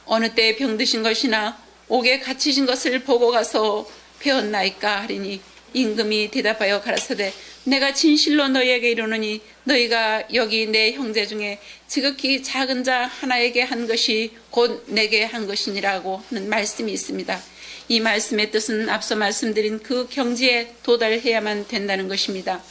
어느 때 병드신 것이나 옥에 갇히신 것을 보고 가서 배웠나이까 하리니 임금이 대답하여 가라사대 내가 진실로 너희에게 이르노니 너희가 여기 내 형제 중에 지극히 작은 자 하나에게 한 것이 곧 내게 한 것이니라고 하는 말씀이 있습니다. 이 말씀의 뜻은 앞서 말씀드린 그 경지에 도달해야만 된다는 것입니다.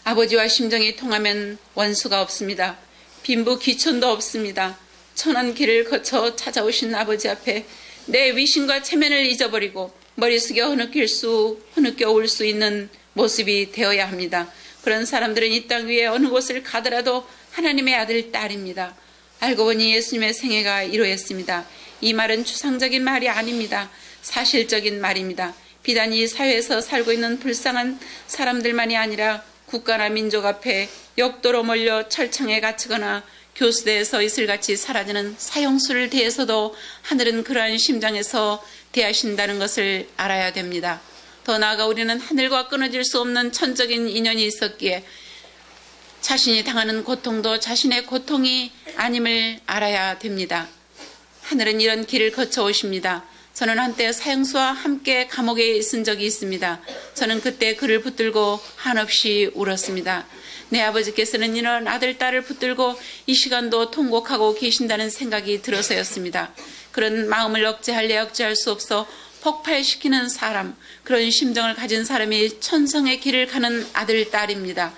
아버지와 심정이 통하면 원수가 없습니다. 빈부 귀천도 없습니다. 천한 길을 거쳐 찾아오신 아버지 앞에 내 위신과 체면을 잊어버리고 머리 숙여 흐느껴 올 수 있는 모습이 되어야 합니다. 그런 사람들은 이 땅 위에 어느 곳을 가더라도 하나님의 아들, 딸입니다. 알고 보니 예수님의 생애가 이루어졌습니다. 이 말은 추상적인 말이 아닙니다. 사실적인 말입니다. 비단 이 사회에서 살고 있는 불쌍한 사람들만이 아니라 국가나 민족 앞에 역도로 몰려 철창에 갇히거나 교수대에서 이슬같이 사라지는 사형수를 대해서도 하늘은 그러한 심정에서 대하신다는 것을 알아야 됩니다. 더 나아가 우리는 하늘과 끊어질 수 없는 천적인 인연이 있었기에 자신이 당하는 고통도 자신의 고통이 아님을 알아야 됩니다. 하늘은 이런 길을 거쳐 오십니다. 저는 한때 사형수와 함께 감옥에 있은 적이 있습니다. 저는 그때 그를 붙들고 한없이 울었습니다. 내 아버지께서는 이런 아들, 딸을 붙들고 이 시간도 통곡하고 계신다는 생각이 들어서였습니다. 그런 마음을 억제할래 억제할 수 없어 폭발시키는 사람, 그런 심정을 가진 사람이 천성의 길을 가는 아들, 딸입니다.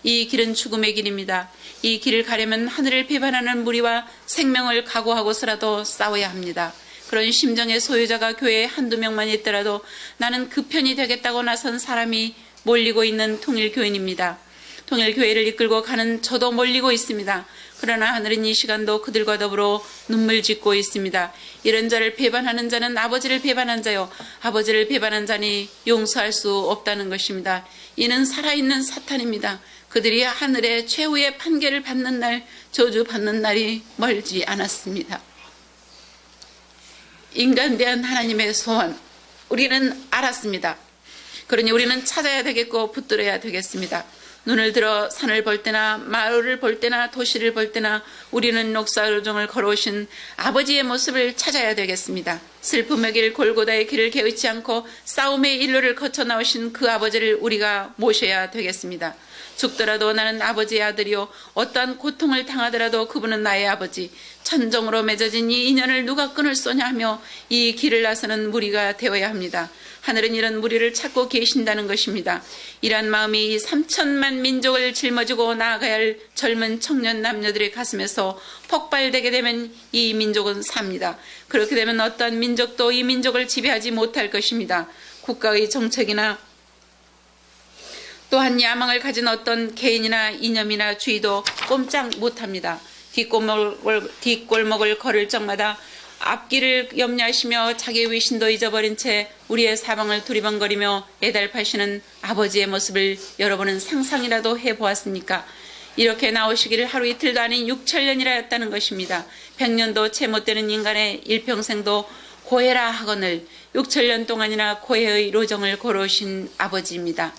이 길은 죽음의 길입니다. 이 길을 가려면 하늘을 배반하는 무리와 생명을 각오하고서라도 싸워야 합니다. 그런 심정의 소유자가 교회에 한두 명만 있더라도 나는 그 편이 되겠다고 나선 사람이 몰리고 있는 통일교인입니다. 통일교회를 이끌고 가는 저도 몰리고 있습니다. 그러나 하늘은 이 시간도 그들과 더불어 눈물 짓고 있습니다. 이런 자를 배반하는 자는 아버지를 배반한 자요, 아버지를 배반한 자니 용서할 수 없다는 것입니다. 이는 살아있는 사탄입니다. 그들이 하늘의 최후의 판결을 받는 날, 저주받는 날이 멀지 않았습니다. 인간대한 하나님의 소원, 우리는 알았습니다. 그러니 우리는 찾아야 되겠고 붙들어야 되겠습니다. 눈을 들어 산을 볼 때나 마을을 볼 때나 도시를 볼 때나 우리는 녹사요정을 걸어오신 아버지의 모습을 찾아야 되겠습니다. 슬픔의 길, 골고다의 길을 개의치 않고 싸움의 일로를 거쳐 나오신 그 아버지를 우리가 모셔야 되겠습니다. 죽더라도 나는 아버지의 아들이요, 어떠한 고통을 당하더라도 그분은 나의 아버지, 천정으로 맺어진 이 인연을 누가 끊을 쏘냐 하며 이 길을 나서는 무리가 되어야 합니다. 하늘은 이런 무리를 찾고 계신다는 것입니다. 이러한 마음이 이 3천만 민족을 짊어지고 나아가야 할 젊은 청년 남녀들의 가슴에서 폭발되게 되면 이 민족은 삽니다. 그렇게 되면 어떠한 민족도 이 민족을 지배하지 못할 것입니다. 국가의 정책이나 또한 야망을 가진 어떤 개인이나 이념이나 주의도 꼼짝 못합니다. 뒷골목을 걸을 적마다 앞길을 염려하시며 자기의 위신도 잊어버린 채 우리의 사방을 두리번거리며 애달파시는 아버지의 모습을 여러분은 상상이라도 해보았습니까? 이렇게 나오시기를 하루 이틀도 아닌 6천년이라 했다는 것입니다. 100년도 채 못되는 인간의 일평생도 고해라 하거늘 6천년 동안이나 고해의 로정을 걸어오신 아버지입니다.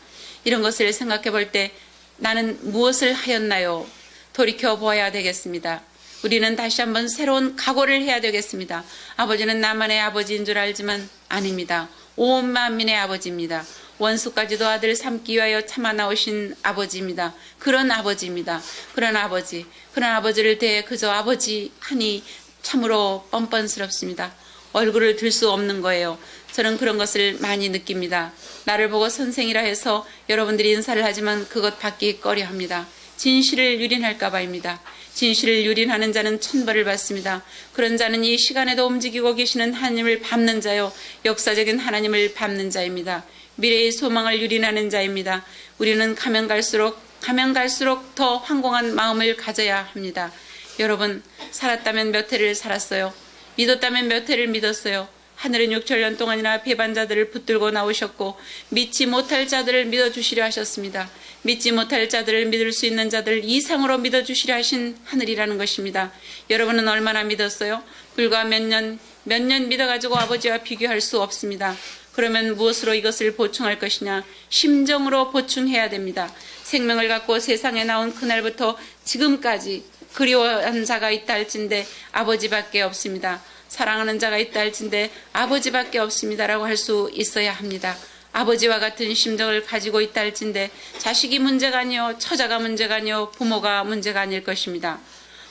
이런 것을 생각해 볼 때 나는 무엇을 하였나요? 돌이켜보아야 되겠습니다. 우리는 다시 한번 새로운 각오를 해야 되겠습니다. 아버지는 나만의 아버지인 줄 알지만 아닙니다. 온 만민의 아버지입니다. 원수까지도 아들 삼기 위하여 참아 나오신 아버지입니다. 그런 아버지입니다. 그런 아버지를 대해 그저 아버지 하니 참으로 뻔뻔스럽습니다. 얼굴을 들 수 없는 거예요. 저는 그런 것을 많이 느낍니다. 나를 보고 선생이라 해서 여러분들이 인사를 하지만 그것 받기 꺼려합니다. 진실을 유린할까 봐입니다. 진실을 유린하는 자는 천벌을 받습니다. 그런 자는 이 시간에도 움직이고 계시는 하나님을 밟는 자요, 역사적인 하나님을 밟는 자입니다. 미래의 소망을 유린하는 자입니다. 우리는 가면 갈수록 더 황공한 마음을 가져야 합니다. 여러분, 살았다면 몇 해를 살았어요. 믿었다면 몇 해를 믿었어요. 하늘은 6천년 동안이나 배반자들을 붙들고 나오셨고 믿지 못할 자들을 믿어주시려 하셨습니다. 믿지 못할 자들을 믿을 수 있는 자들 이상으로 믿어주시려 하신 하늘이라는 것입니다. 여러분은 얼마나 믿었어요? 불과 몇 년 믿어가지고 아버지와 비교할 수 없습니다. 그러면 무엇으로 이것을 보충할 것이냐? 심정으로 보충해야 됩니다. 생명을 갖고 세상에 나온 그날부터 지금까지 그리워한 자가 있다 할진대 아버지밖에 없습니다. 사랑하는 자가 있다 할진대 아버지밖에 없습니다라고 할 수 있어야 합니다. 아버지와 같은 심정을 가지고 있다 할진대 자식이 문제가 아니요, 처자가 문제가 아니요, 부모가 문제가 아닐 것입니다.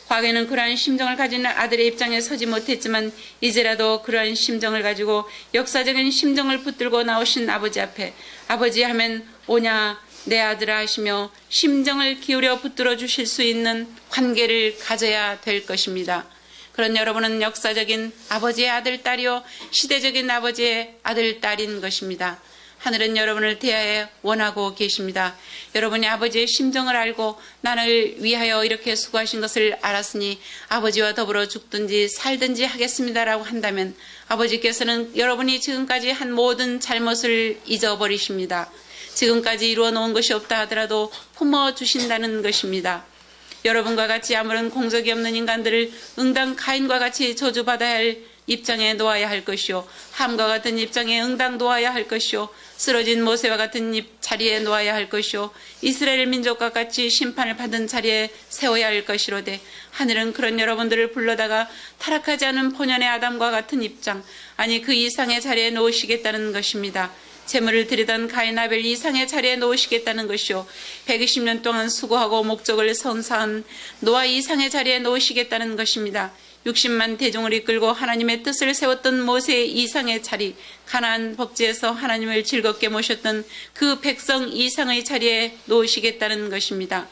과거에는 그러한 심정을 가진 아들의 입장에 서지 못했지만 이제라도 그러한 심정을 가지고 역사적인 심정을 붙들고 나오신 아버지 앞에 아버지 하면 오냐 내 아들아 하시며 심정을 기울여 붙들어 주실 수 있는 관계를 가져야 될 것입니다. 그런 여러분은 역사적인 아버지의 아들, 딸이요 시대적인 아버지의 아들, 딸인 것입니다. 하늘은 여러분을 대하여 원하고 계십니다. 여러분이 아버지의 심정을 알고 나를 위하여 이렇게 수고하신 것을 알았으니 아버지와 더불어 죽든지 살든지 하겠습니다라고 한다면 아버지께서는 여러분이 지금까지 한 모든 잘못을 잊어버리십니다. 지금까지 이루어 놓은 것이 없다 하더라도 품어주신다는 것입니다. 여러분과 같이 아무런 공적이 없는 인간들을 응당 가인과 같이 저주받아야 할 입장에 놓아야 할 것이요 함과 같은 입장에 응당 놓아야 할 것이요 쓰러진 모세와 같은 자리에 놓아야 할 것이요 이스라엘 민족과 같이 심판을 받은 자리에 세워야 할 것이로되 하늘은 그런 여러분들을 불러다가 타락하지 않은 본연의 아담과 같은 입장 아니 그 이상의 자리에 놓으시겠다는 것입니다. 제물을 드리던 가인 아벨 이상의 자리에 놓으시겠다는 것이요 120년 동안 수고하고 목적을 선사한 노아 이상의 자리에 놓으시겠다는 것입니다. 60만 대중을 이끌고 하나님의 뜻을 세웠던 모세의 이상의 자리, 가나안 복지에서 하나님을 즐겁게 모셨던 그 백성 이상의 자리에 놓으시겠다는 것입니다.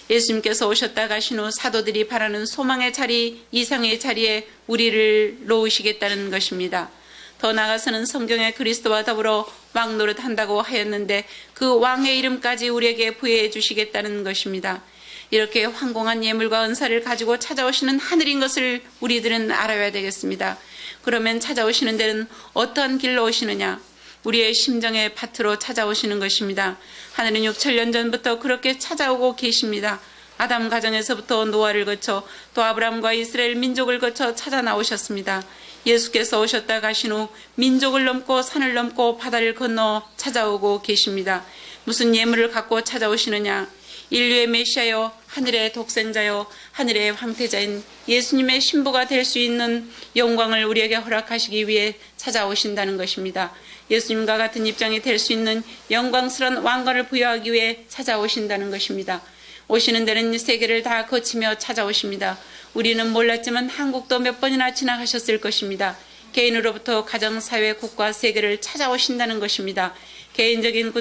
예수님께서 오셨다 가신 후 사도들이 바라는 소망의 자리, 이상의 자리에 우리를 놓으시겠다는 것입니다. 더 나아가서는 성경에 그리스도와 더불어 왕 노릇한다고 하였는데 그 왕의 이름까지 우리에게 부여해 주시겠다는 것입니다. 이렇게 황공한 예물과 은사를 가지고 찾아오시는 하늘인 것을 우리들은 알아야 되겠습니다. 그러면 찾아오시는 데는 어떠한 길로 오시느냐? 우리의 심정의 밭으로 찾아오시는 것입니다. 하늘은 6천년 전부터 그렇게 찾아오고 계십니다. 아담 가정에서부터 노아를 거쳐 또 아브라함과 이스라엘 민족을 거쳐 찾아 나오셨습니다. 예수께서 오셨다 가신 후 민족을 넘고 산을 넘고 바다를 건너 찾아오고 계십니다. 무슨 예물을 갖고 찾아오시느냐? 인류의 메시아여 하늘의 독생자여 하늘의 황태자인 예수님의 신부가 될 수 있는 영광을 우리에게 허락하시기 위해 찾아오신다는 것입니다. 예수님과 같은 입장이 될 수 있는 영광스러운 왕관을 부여하기 위해 찾아오신다는 것입니다. 오시는 데는 세계를 다 거치며 찾아오십니다. 우리는 몰랐지만 한국도 몇 번이나 지나가셨을 것입니다. 개인으로부터 가정, 사회, 국가, 세계를 찾아오신다는 것입니다. 개인적인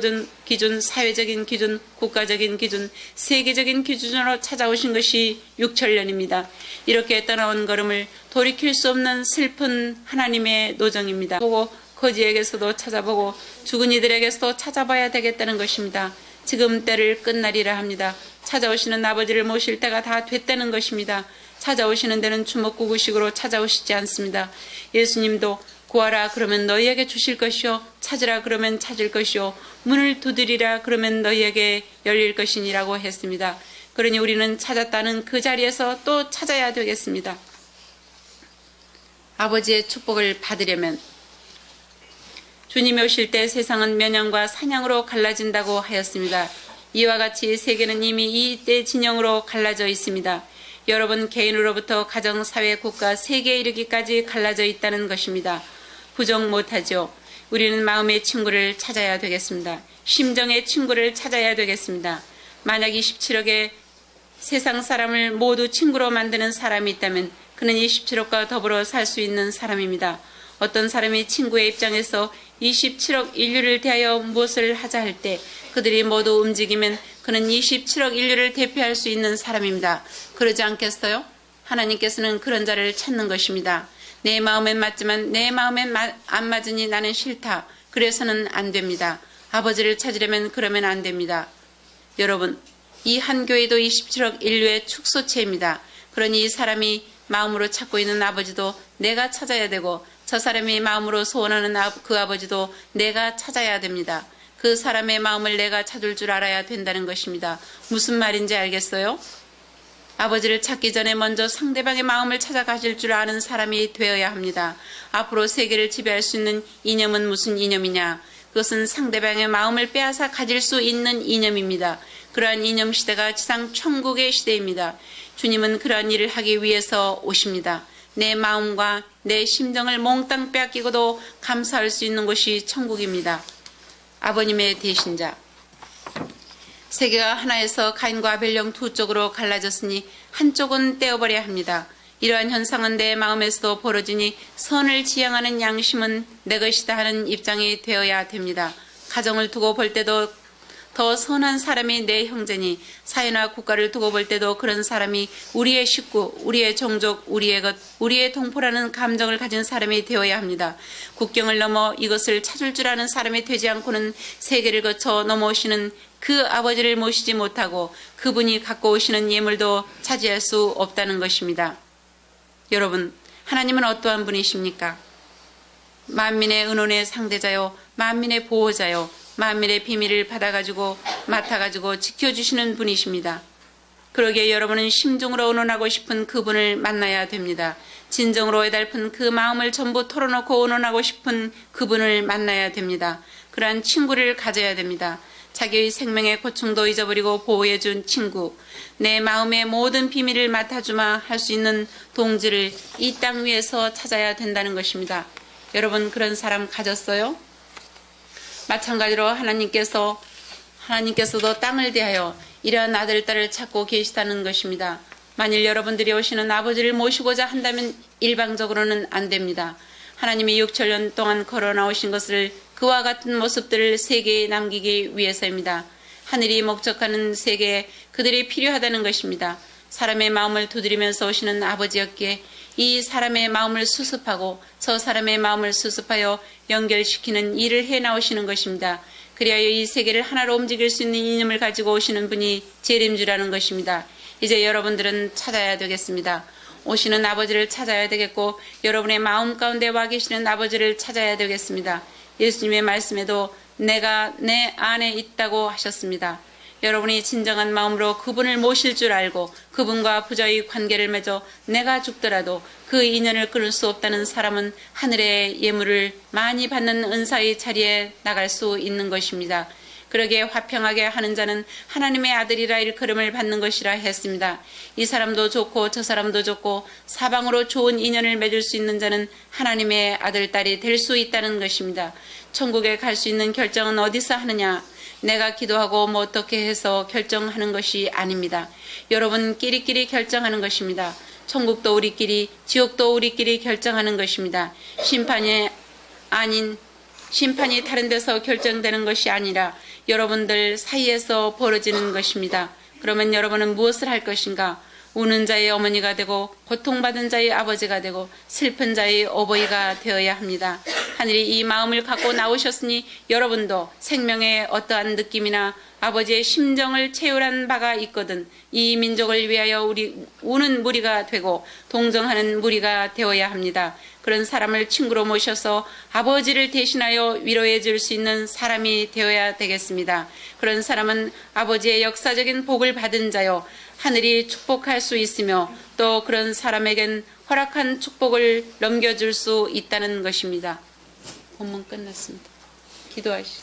기준, 사회적인 기준, 국가적인 기준, 세계적인 기준으로 찾아오신 것이 6천년입니다. 이렇게 떠나온 걸음을 돌이킬 수 없는 슬픈 하나님의 노정입니다. 보고 거지에게서도 찾아보고 죽은 이들에게서도 찾아봐야 되겠다는 것입니다. 지금 때를 끝날이라 합니다. 찾아오시는 아버지를 모실 때가 다 됐다는 것입니다. 찾아오시는 데는 주먹구구식으로 찾아오시지 않습니다. 예수님도 구하라 그러면 너희에게 주실 것이요 찾으라 그러면 찾을 것이요 문을 두드리라 그러면 너희에게 열릴 것이니라고 했습니다. 그러니 우리는 찾았다는 그 자리에서 또 찾아야 되겠습니다. 아버지의 축복을 받으려면 주님이 오실 때 세상은 면역과 사냥으로 갈라진다고 하였습니다. 이와 같이 세계는 이미 이때 진영으로 갈라져 있습니다. 여러분 개인으로부터 가정, 사회, 국가, 세계에 이르기까지 갈라져 있다는 것입니다. 부정 못하죠. 우리는 마음의 친구를 찾아야 되겠습니다. 심정의 친구를 찾아야 되겠습니다. 만약 27억의 세상 사람을 모두 친구로 만드는 사람이 있다면 그는 27억과 더불어 살 수 있는 사람입니다. 어떤 사람이 친구의 입장에서 27억 인류를 대하여 무엇을 하자 할 때 그들이 모두 움직이면 그는 27억 인류를 대표할 수 있는 사람입니다. 그러지 않겠어요? 하나님께서는 그런 자를 찾는 것입니다. 내 마음엔 맞지만 내 마음엔 안 맞으니 나는 싫다. 그래서는 안 됩니다. 아버지를 찾으려면 그러면 안 됩니다. 여러분, 이 한 교회도 27억 인류의 축소체입니다. 그러니 이 사람이 마음으로 찾고 있는 아버지도 내가 찾아야 되고 저 사람이 마음으로 소원하는 그 아버지도 내가 찾아야 됩니다. 그 사람의 마음을 내가 찾을 줄 알아야 된다는 것입니다. 무슨 말인지 알겠어요? 아버지를 찾기 전에 먼저 상대방의 마음을 찾아가실 줄 아는 사람이 되어야 합니다. 앞으로 세계를 지배할 수 있는 이념은 무슨 이념이냐? 그것은 상대방의 마음을 빼앗아 가질 수 있는 이념입니다. 그러한 이념 시대가 지상 천국의 시대입니다. 주님은 그러한 일을 하기 위해서 오십니다. 내 마음과 내 심정을 몽땅 빼앗기고도 감사할 수 있는 곳이 천국입니다. 아버님의 대신자. 세계가 하나에서 가인과 아벨령 두 쪽으로 갈라졌으니 한쪽은 떼어버려야 합니다. 이러한 현상은 내 마음에서도 벌어지니 선을 지향하는 양심은 내 것이다 하는 입장이 되어야 됩니다. 가정을 두고 볼 때도 더 선한 사람이 내 형제니 사회나 국가를 두고 볼 때도 그런 사람이 우리의 식구, 우리의 종족, 우리의 것, 우리의 동포라는 감정을 가진 사람이 되어야 합니다. 국경을 넘어 이것을 찾을 줄 아는 사람이 되지 않고는 세계를 거쳐 넘어오시는 그 아버지를 모시지 못하고 그분이 갖고 오시는 예물도 차지할 수 없다는 것입니다. 여러분, 하나님은 어떠한 분이십니까? 만민의 은원의 상대자요, 만민의 보호자요, 만민의 비밀을 받아가지고 맡아가지고 지켜주시는 분이십니다. 그러기에 여러분은 심중으로 의논하고 싶은 그분을 만나야 됩니다. 진정으로 애달픈 그 마음을 전부 털어놓고 의논하고 싶은 그분을 만나야 됩니다. 그러한 친구를 가져야 됩니다. 자기의 생명의 고충도 잊어버리고 보호해준 친구, 내 마음의 모든 비밀을 맡아주마 할 수 있는 동지를 이 땅 위에서 찾아야 된다는 것입니다. 여러분 그런 사람 가졌어요? 마찬가지로 하나님께서도 땅을 대하여 이러한 아들, 딸을 찾고 계시다는 것입니다. 만일 여러분들이 오시는 아버지를 모시고자 한다면 일방적으로는 안 됩니다. 하나님이 6천년 동안 걸어 나오신 것을 그와 같은 모습들을 세계에 남기기 위해서입니다. 하늘이 목적하는 세계에 그들이 필요하다는 것입니다. 사람의 마음을 두드리면서 오시는 아버지였기에 이 사람의 마음을 수습하고 저 사람의 마음을 수습하여 연결시키는 일을 해 나오시는 것입니다. 그리하여 이 세계를 하나로 움직일 수 있는 이념을 가지고 오시는 분이 재림주라는 것입니다. 이제 여러분들은 찾아야 되겠습니다. 오시는 아버지를 찾아야 되겠고 여러분의 마음 가운데 와 계시는 아버지를 찾아야 되겠습니다. 예수님의 말씀에도 내가 내 안에 있다고 하셨습니다. 여러분이 진정한 마음으로 그분을 모실 줄 알고 그분과 부자의 관계를 맺어 내가 죽더라도 그 인연을 끊을 수 없다는 사람은 하늘의 예물을 많이 받는 은사의 자리에 나갈 수 있는 것입니다. 그러기에 화평하게 하는 자는 하나님의 아들이라 일컬음을 받는 것이라 했습니다. 이 사람도 좋고 저 사람도 좋고 사방으로 좋은 인연을 맺을 수 있는 자는 하나님의 아들, 딸이 될 수 있다는 것입니다. 천국에 갈 수 있는 결정은 어디서 하느냐? 내가 기도하고 뭐 어떻게 해서 결정하는 것이 아닙니다. 여러분 끼리끼리 결정하는 것입니다. 천국도 우리끼리, 지옥도 우리끼리 결정하는 것입니다. 심판이 다른 데서 결정되는 것이 아니라 여러분들 사이에서 벌어지는 것입니다. 그러면 여러분은 무엇을 할 것인가? 우는 자의 어머니가 되고 고통받은 자의 아버지가 되고 슬픈 자의 어버이가 되어야 합니다. 하늘이 이 마음을 갖고 나오셨으니 여러분도 생명의 어떠한 느낌이나 아버지의 심정을 채울한 바가 있거든 이 민족을 위하여 우리 우는 무리가 되고 동정하는 무리가 되어야 합니다. 그런 사람을 친구로 모셔서 아버지를 대신하여 위로해 줄 수 있는 사람이 되어야 되겠습니다. 그런 사람은 아버지의 역사적인 복을 받은 자요 하늘이 축복할 수 있으며 또 그런 사람에겐 허락한 축복을 넘겨줄 수 있다는 것입니다. 본문 끝났습니다. 기도하시죠.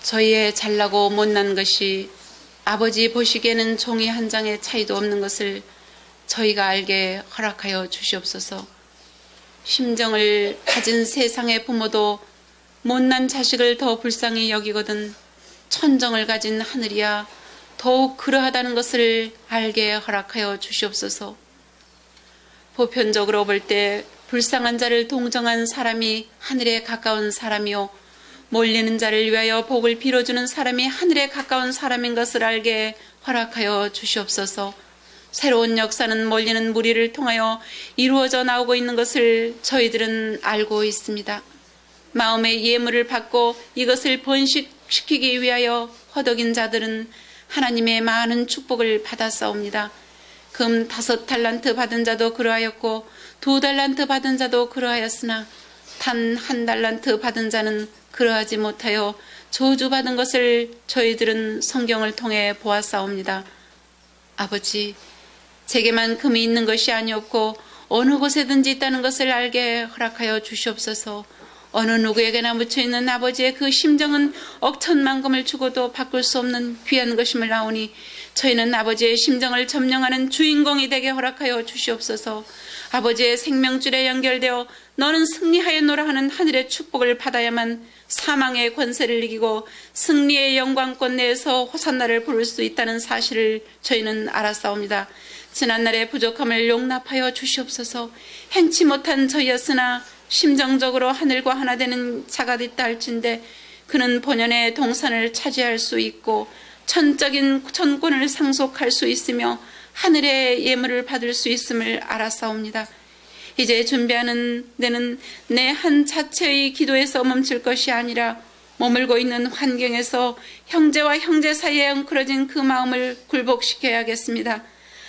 저희의 잘나고 못난 것이 아버지 보시기에는 종이 한 장의 차이도 없는 것을 저희가 알게 허락하여 주시옵소서. 심정을 가진 세상의 부모도 못난 자식을 더 불쌍히 여기거든 천정을 가진 하늘이야 더욱 그러하다는 것을 알게 허락하여 주시옵소서. 보편적으로 볼 때 불쌍한 자를 동정한 사람이 하늘에 가까운 사람이요 몰리는 자를 위하여 복을 빌어주는 사람이 하늘에 가까운 사람인 것을 알게 허락하여 주시옵소서. 새로운 역사는 몰리는 무리를 통하여 이루어져 나오고 있는 것을 저희들은 알고 있습니다. 마음의 예물을 받고 이것을 번식시키기 위하여 허덕인 자들은 하나님의 많은 축복을 받았사옵니다. 금 5달란트 받은 자도 그러하였고 2달란트 받은 자도 그러하였으나 단 1달란트 받은 자는 그러하지 못하여 저주받은 것을 저희들은 성경을 통해 보았사옵니다. 아버지, 제게만 금이 있는 것이 아니었고 어느 곳에든지 있다는 것을 알게 허락하여 주시옵소서. 어느 누구에게나 묻혀있는 아버지의 그 심정은 억천만금을 주고도 바꿀 수 없는 귀한 것임을 아오니 저희는 아버지의 심정을 점령하는 주인공이 되게 허락하여 주시옵소서. 아버지의 생명줄에 연결되어 너는 승리하였노라 하는 하늘의 축복을 받아야만 사망의 권세를 이기고 승리의 영광권 내에서 호산나를 부를 수 있다는 사실을 저희는 알았사옵니다. 지난날의 부족함을 용납하여 주시옵소서. 행치 못한 저희였으나 심정적으로 하늘과 하나 되는 자가 됐다 할진대 그는 본연의 동산을 차지할 수 있고 천적인 천권을 상속할 수 있으며 하늘의 예물을 받을 수 있음을 알았사옵니다. 이제 준비하는 데는 내 한 자체의 기도에서 멈출 것이 아니라 머물고 있는 환경에서 형제와 형제 사이에 엉클어진 그 마음을 굴복시켜야겠습니다.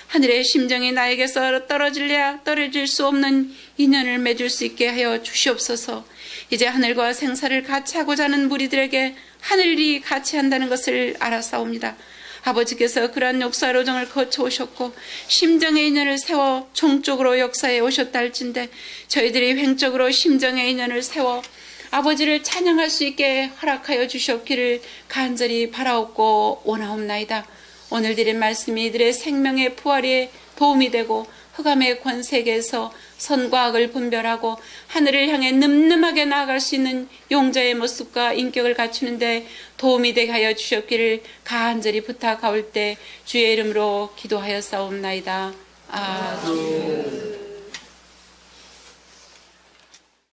하늘의 심정이 나에게서 떨어질 수 없는 인연을 맺을 수 있게 하여 주시옵소서. 이제 하늘과 생사를 같이 하고자 하는 무리들에게 하늘이 같이 한다는 것을 알아싸웁니다. 아버지께서 그러한 역사 로정을 거쳐오셨고 심정의 인연을 세워 종적으로 역사에 오셨다 할진대 저희들이 횡적으로 심정의 인연을 세워 아버지를 찬양할 수 있게 허락하여 주시옵기를 간절히 바라옵고 원하옵나이다. 오늘 드린 말씀이 이들의 생명의 부활에 도움이 되고 흑암의 권세계에서 선과 악을 분별하고 하늘을 향해 늠름하게 나아갈 수 있는 용자의 모습과 인격을 갖추는데 도움이 되게 하여 주셨기를 간절히 부탁하올 때 주의 이름으로 기도하여 싸움나이다. 아멘.